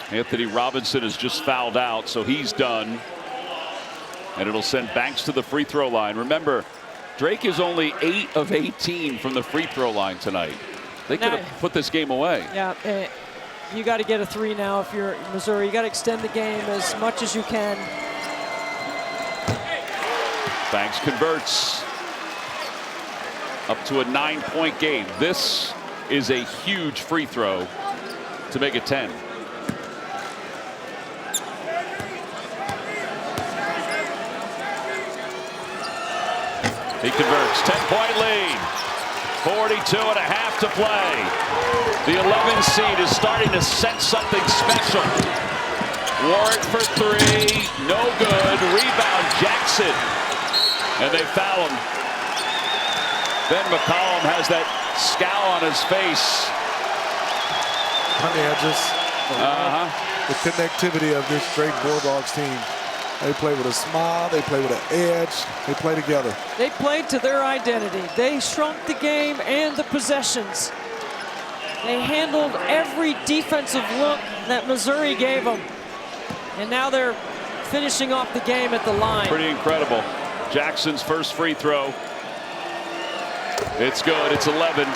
Anthony Robinson has just fouled out, so he's done. And it'll send Banks to the free throw line. Remember, Drake is only 8 of 18 from the free throw line tonight. They could have put this game away. Yeah, you got to get a 3 now if you're Missouri. You got to extend the game as much as you can. Banks converts. Up to a 9-point game. This is a huge free throw to make it 10. He converts. 10-point lead. 42 and a half to play. The 11 seed is starting to sense something special. Warwick for 3. No good. Rebound Jackson. And they foul him. Ben McCollum has that scowl on his face. I mean, the connectivity of this Drake Bulldogs team. They play with a smile. They play with an edge. They play together. They played to their identity. They shrunk the game and the possessions. They handled every defensive look that Missouri gave them. And now they're finishing off the game at the line. Pretty incredible. Jackson's first free throw. It's good. It's 11.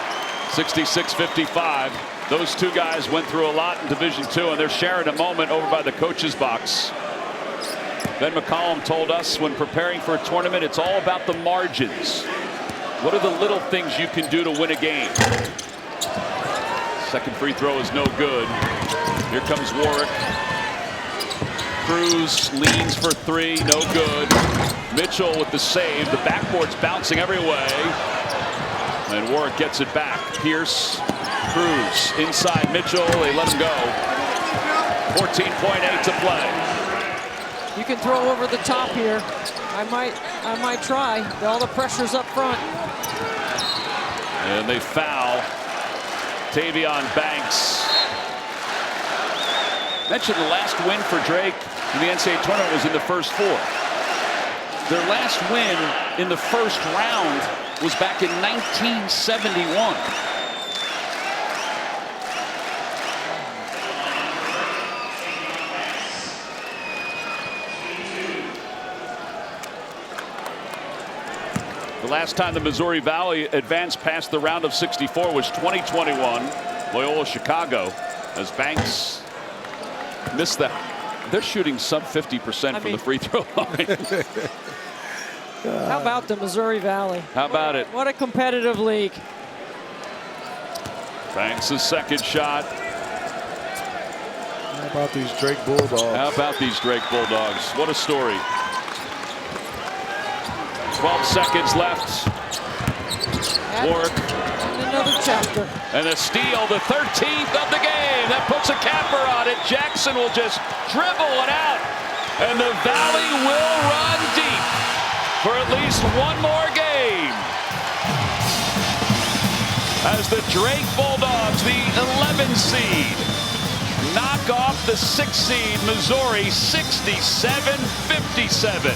66-55. Those two guys went through a lot in Division II, and they're sharing a moment over by the coach's box. Ben McCollum told us when preparing for a tournament, it's all about the margins. What are the little things you can do to win a game? Second free throw is no good. Here comes Warwick. Cruz leans for 3, no good. Mitchell with the save. The backboard's bouncing every way. And Warwick gets it back. Pierce, Cruz, inside Mitchell. They let him go. 14.8 to play. You can throw over the top here. I might try. All the pressure's up front. And they foul Tavion Banks. Mentioned the last win for Drake in the NCAA tournament was in the first 4. Their last win in the first round was back in 1971. The last time the Missouri Valley advanced past the round of 64 was 2021, Loyola Chicago, as Banks missed that. They're shooting sub 50% from the free throw line. How about the Missouri Valley? How about it? What a competitive league. Banks' second shot. How about these Drake Bulldogs? How about these Drake Bulldogs? What a story. 12 seconds left. Warwick. Another chapter. And a steal, the 13th of the game. That puts a capper on it. Jackson will just dribble it out. And the Valley will run deep for at least one more game. As the Drake Bulldogs, the 11 seed, knock off the 6 seed Missouri 67-57.